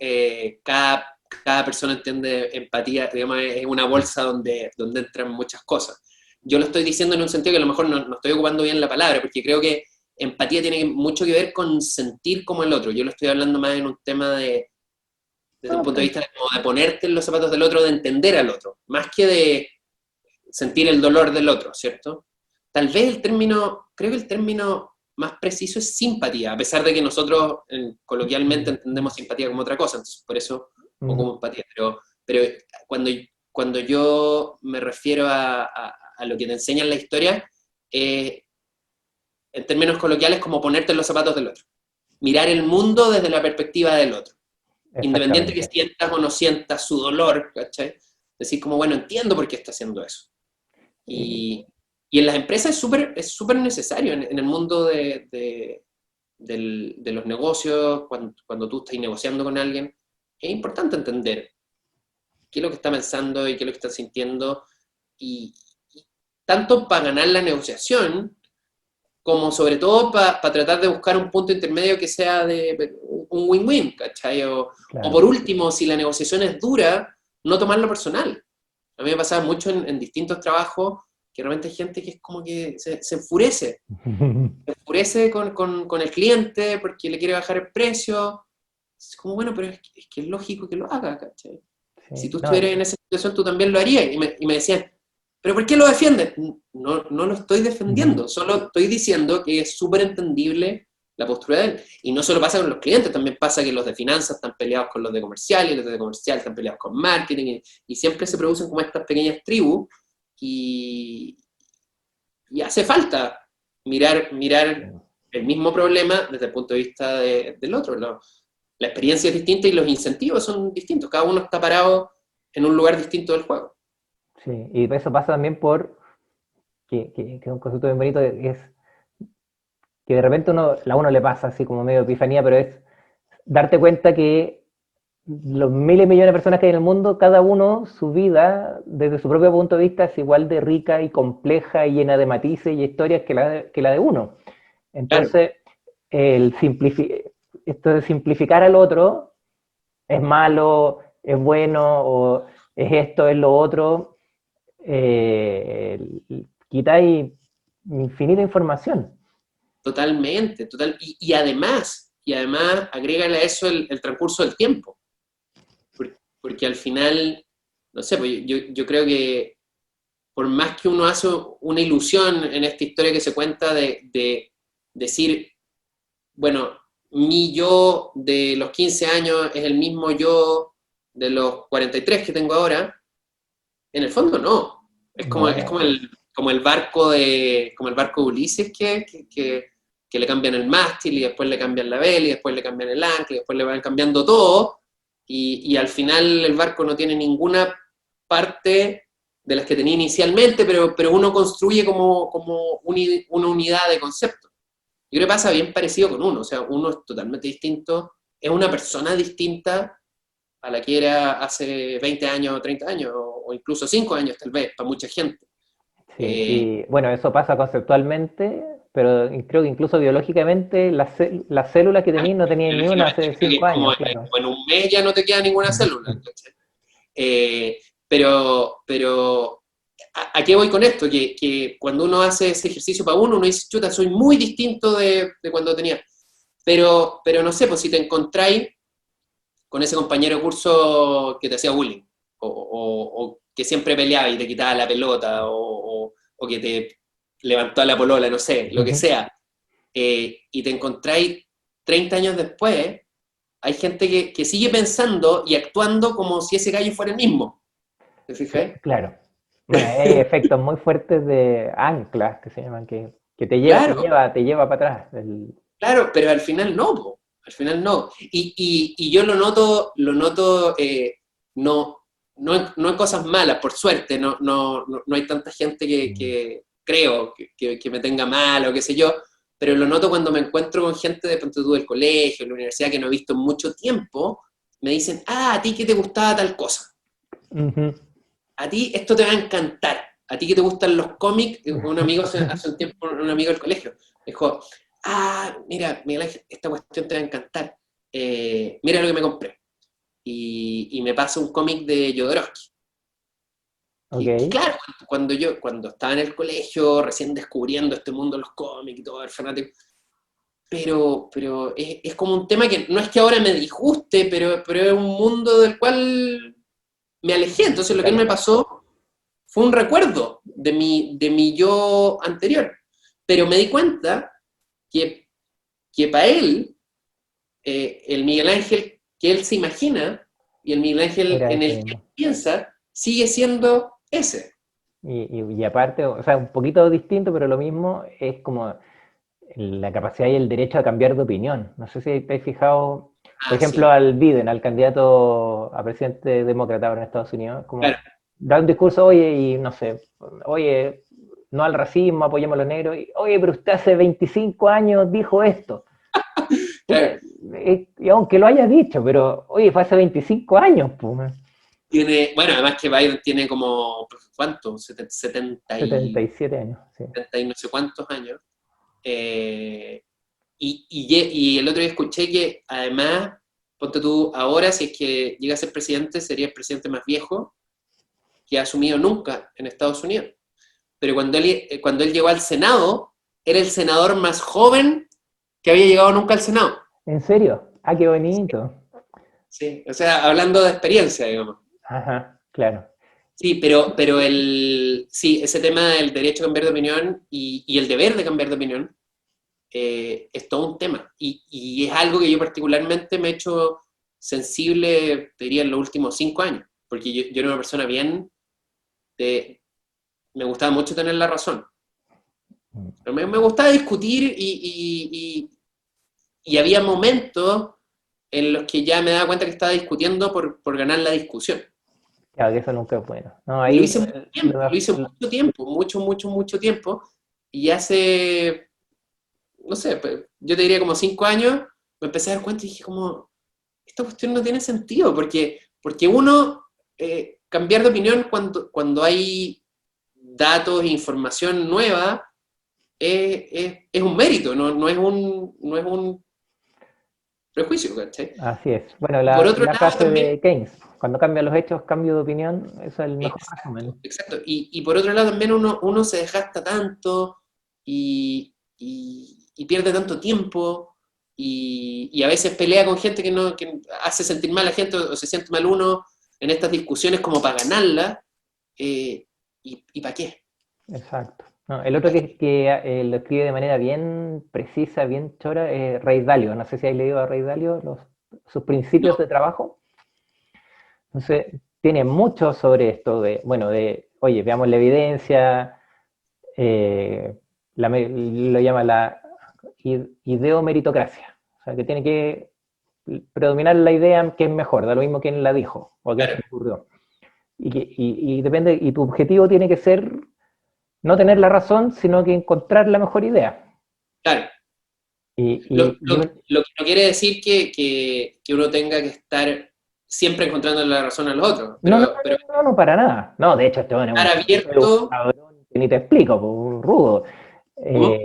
cada persona entiende empatía, digamos, es una bolsa donde entran muchas cosas. Yo lo estoy diciendo en un sentido que a lo mejor no estoy ocupando bien la palabra, porque creo que empatía tiene mucho que ver con sentir como el otro. Yo lo estoy hablando más en un tema desde un no, punto de vista como de ponerte en los zapatos del otro, de entender al otro, más que de sentir el dolor del otro, ¿cierto? Tal vez creo que el término más preciso es simpatía, a pesar de que nosotros coloquialmente entendemos simpatía como otra cosa, entonces por eso, o como empatía, pero cuando, cuando yo me refiero a lo que te enseña en la historia, en términos coloquiales, como ponerte en los zapatos del otro, mirar el mundo desde la perspectiva del otro, independiente que exactamente. sientas o no sientas su dolor, ¿cachai? Decir como, bueno, entiendo por qué está haciendo eso. Y, Y, y en las empresas es súper necesario, en el mundo de los negocios, cuando tú estás negociando con alguien, es importante entender qué es lo que está pensando y qué es lo que está sintiendo, y tanto para ganar la negociación, como sobre todo para tratar de buscar un punto intermedio que sea de un win-win, ¿cachai? O claro. por último, si la negociación es dura, no tomarlo personal. A mí me pasaba mucho en distintos trabajos que realmente hay gente que es como que se enfurece con el cliente porque le quiere bajar el precio. Es como, bueno, pero es que es lógico que lo haga, ¿cachai? Si Sí, tú no, estuvieras en esa situación, tú también lo harías. Y me decían, ¿pero por qué lo defiendes? No, no lo estoy defendiendo, solo estoy diciendo que es súper entendible la postura de él. Y no solo pasa con los clientes, también pasa que los de finanzas están peleados con los de comercial, y los de comercial están peleados con marketing, y siempre se producen como estas pequeñas tribus, y, y hace falta mirar el mismo problema desde el punto de vista del otro. La experiencia es distinta y los incentivos son distintos, cada uno está parado en un lugar distinto del juego. sí, y eso pasa también por que un concepto bien bonito es que de repente a uno le pasa así como medio epifanía, pero es darte cuenta que los miles y millones de personas que hay en el mundo, cada uno, su vida, desde su propio punto de vista, es igual de rica y compleja y llena de matices y historias que la de uno. Claro, Entonces, el esto de simplificar al otro es malo, es bueno, o es esto, es lo otro, quitáis infinita información. totalmente, total. Y además, agrégale a eso el transcurso del tiempo. Porque al final, no sé, pues yo creo que por más que uno hace una ilusión en esta historia que se cuenta de decir, bueno, mi yo de los 15 años es el mismo yo de los 43 que tengo ahora, en el fondo no. Es como, es No, como el, como el barco de Ulises que le cambian el mástil y después le cambian la vela y después le cambian el ancla y después le van cambiando todo, y al final el barco no tiene ninguna parte de las que tenía inicialmente, pero uno construye como una unidad de concepto. Yo creo que pasa bien parecido con uno, o sea, uno es totalmente distinto, es una persona distinta a la que era hace 20 años, 30 años, o incluso 5 años tal vez, para mucha gente. sí, Eh, y bueno, eso pasa conceptualmente, pero creo que incluso biológicamente las células que tenéis no tenían ni una Biológicamente hace creo que cinco es como años, claro. en un mes ya no te queda ninguna célula. ¿Cachai? Pero ¿a qué voy con esto? Que cuando uno hace ese ejercicio para uno dice, chuta, soy muy distinto de cuando tenía. Pero no sé, pues si te encontráis con ese compañero de curso que te hacía bullying, o que siempre peleaba y te quitaba la pelota, o que te levantó a la polola, no sé, lo que sea, y te encontráis 30 años después, hay gente que sigue pensando y actuando como si ese gallo fuera el mismo. ¿Te fijas? Claro. Bueno, hay efectos muy fuertes de anclas que se llaman, que Claro, te lleva para atrás. claro, pero al final no, po, al final no. Y yo lo noto no en cosas malas, por suerte, no hay tanta gente que creo que me tenga mal o qué sé yo, pero lo noto cuando me encuentro con gente de pronto tú del colegio, de la universidad, que no he visto en mucho tiempo, me dicen, a ti que te gustaba tal cosa, Ujú. a ti esto te va a encantar. ¿a ti que te gustan los cómics? Un amigo hace un tiempo, un amigo del colegio, dijo, mira, Miguel Ángel, esta cuestión te va a encantar. Mira lo que me compré. Y me pasa un cómic de Jodorowsky. Que Ok. claro, cuando estaba en el colegio, recién descubriendo este mundo de los cómics y todo, el fanático, pero es como un tema que no es que ahora me disguste, pero es un mundo del cual me alejé. Entonces lo que él me pasó fue un recuerdo de mi yo anterior. Pero me di cuenta que para él, el Miguel Ángel que él se imagina y el Miguel Ángel Era en ese el que él mismo. piensa sigue siendo ese. Y aparte, o sea, un poquito distinto, pero lo mismo es como la capacidad y el derecho a cambiar de opinión. No sé si te has fijado, por ejemplo, Sí, al Biden, al candidato a presidente demócrata ahora en Estados Unidos, como claro, da un discurso, oye, y no sé, oye, no al racismo, apoyemos a los negros, y, oye, pero usted hace 25 años dijo esto. Puta, claro. y aunque lo haya dicho, pero oye, fue hace 25 años, pues, Bueno, además que Biden tiene como, ¿cuánto? 70 y, 77 años, sí. 70 y no sé cuántos años. Eh, y el otro día escuché que además, ponte tú, ahora si es que llega a ser presidente, sería el presidente más viejo que ha asumido nunca en Estados Unidos. Pero cuando él llegó al Senado, era el senador más joven que había llegado nunca al Senado. ¿En serio? Ah, qué bonito. Sí, o sea, hablando de experiencia, digamos. Ajá, claro. Sí, pero sí, ese tema del derecho a cambiar de opinión y el deber de cambiar de opinión es todo un tema. Y es algo que yo particularmente me he hecho sensible, te diría, en los últimos 5 años. Porque yo era una persona bien, me gustaba mucho tener la razón. Pero me gustaba discutir y había momentos en los que ya me daba cuenta que estaba discutiendo por ganar la discusión. Claro, que eso nunca es bueno. No, Y lo ahí hice mucho tiempo, lo hice mucho tiempo, mucho, mucho, mucho tiempo. Y hace, no sé, pues, yo te diría como 5 años, me empecé a dar cuenta y dije como, esta cuestión no tiene sentido, porque uno, cambiar de opinión cuando hay datos e información nueva, es un mérito, no es un prejuicio, ¿cachai? así es. Bueno, Y por otro la lado frase también, de Keynes, cuando cambian los hechos, cambio de opinión, eso es el mejor exacto, resumen. exacto. Y por otro lado también uno se desgasta tanto y pierde tanto tiempo y a veces pelea con gente que hace sentir mal a la gente o se siente mal uno en estas discusiones como para ganarla. ¿Y para qué? Exacto. No, el ¿Y otro para qué? que lo escribe de manera bien precisa, bien chora, es Ray Dalio. No sé si has leído a Ray Dalio sus principios No, de trabajo. Entonces, tiene mucho sobre esto de, bueno, oye, veamos la evidencia, eh, lo llama la ideomeritocracia. O sea, que tiene que predominar la idea que es mejor, da lo mismo quién la dijo o a quién se claro, le ocurrió. Y depende, y tu objetivo tiene que ser no tener la razón, sino que encontrar la mejor idea. claro. Y, Lo, y, y lo- un- lo que no quiere decir que uno tenga que estar siempre encontrando la razón a los otros, no, no, pero no, no, no, para nada. No, de hecho, este hombre estar es un abierto, cabrón que ni te explico, pues, un rudo. ¿cómo?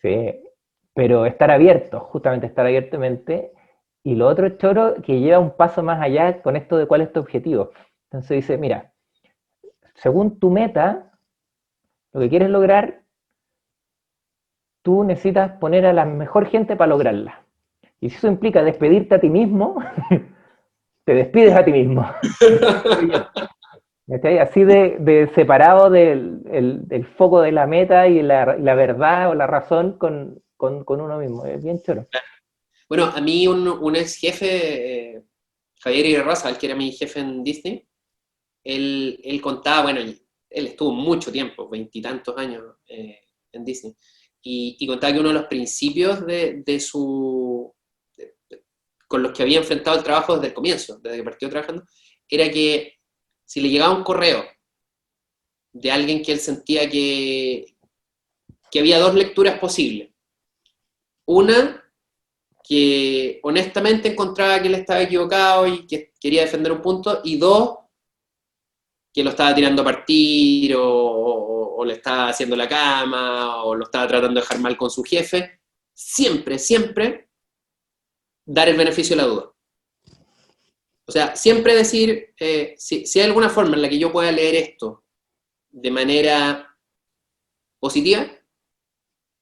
Sí, pero estar abierto, justamente estar abiertamente. Y lo otro choro que lleva un paso más allá con esto de cuál es tu objetivo. Entonces dice, mira, según tu meta, lo que quieres lograr, tú necesitas poner a la mejor gente para lograrla. Y si eso implica despedirte a ti mismo, te despides a ti mismo. Así de separado del foco de la meta y la verdad o la razón con uno mismo. Es bien choro. Bueno, a mí un ex jefe, Javier Irarrázaval, que era mi jefe en Disney, él contaba, bueno, él estuvo mucho tiempo, veintitantos años en Disney, y contaba que uno de los principios con los que había enfrentado el trabajo desde el comienzo, desde que partió trabajando, era que si le llegaba un correo de alguien que él sentía que había dos lecturas posibles, una que honestamente encontraba que él estaba equivocado y que quería defender un punto, y dos, que lo estaba tirando a partir, o le estaba haciendo la cama, o lo estaba tratando de dejar mal con su jefe. Siempre, siempre dar el beneficio de la duda. O sea, siempre decir, si hay alguna forma en la que yo pueda leer esto de manera positiva,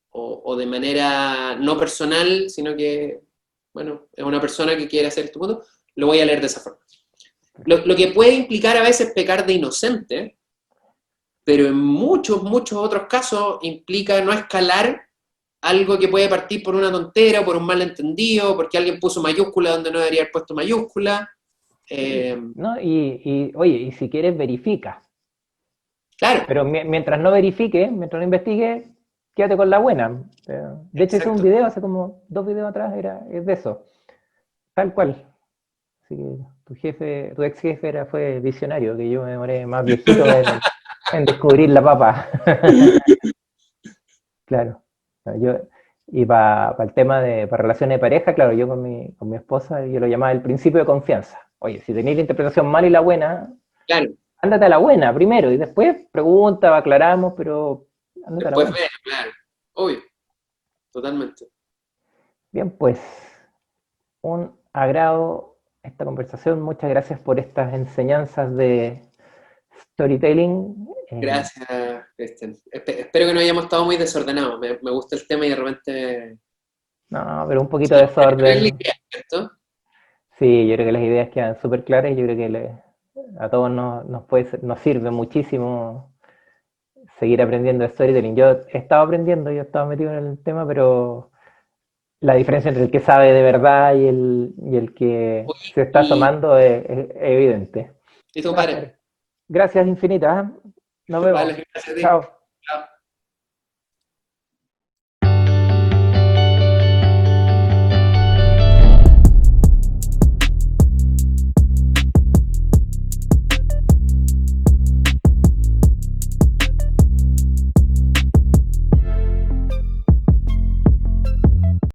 o de manera no personal, sino que, bueno, es una persona que quiere hacer esto, lo voy a leer de esa forma. Lo que puede implicar a veces pecar de inocente, pero en muchos, muchos otros casos implica no escalar algo que puede partir por una tontera, por un malentendido, porque alguien puso mayúscula donde no debería haber puesto mayúscula. ¿No? Oye, y si quieres, verifica. Claro. Pero mientras no verifique, mientras no investigue, quédate con la buena. De hecho, hice un video hace como 2 videos atrás, es de eso. Tal cual. Así que tu ex jefe fue visionario, que yo me demoré más viejito en descubrir la papa. Claro. Y para el tema para relaciones de pareja, claro, yo con mi esposa, yo lo llamaba el principio de confianza. Oye, si tenéis la interpretación mala y la buena, Claro. ándate a la buena primero y después pregunta, aclaramos, pero ándate a la Después buena. claro. Obvio. Totalmente. Bien, pues un agrado esta conversación. Muchas gracias por estas enseñanzas de storytelling. Gracias, Cristian. Espero que no hayamos estado muy desordenados. Me gusta el tema y de repente... No, pero un poquito de Pero es la desorden. idea, ¿cierto? Sí, yo creo que las ideas quedan súper claras y yo creo que a todos nos sirve muchísimo seguir aprendiendo de storytelling. Yo he estado aprendiendo, yo he estado metido en el tema, pero la diferencia entre el que sabe de verdad y el que se está Y, asomando es evidente. y tu Bueno, padre. gracias infinitas. ¿Eh? Nos vemos. Vale, gracias a ti. Chao. Chao.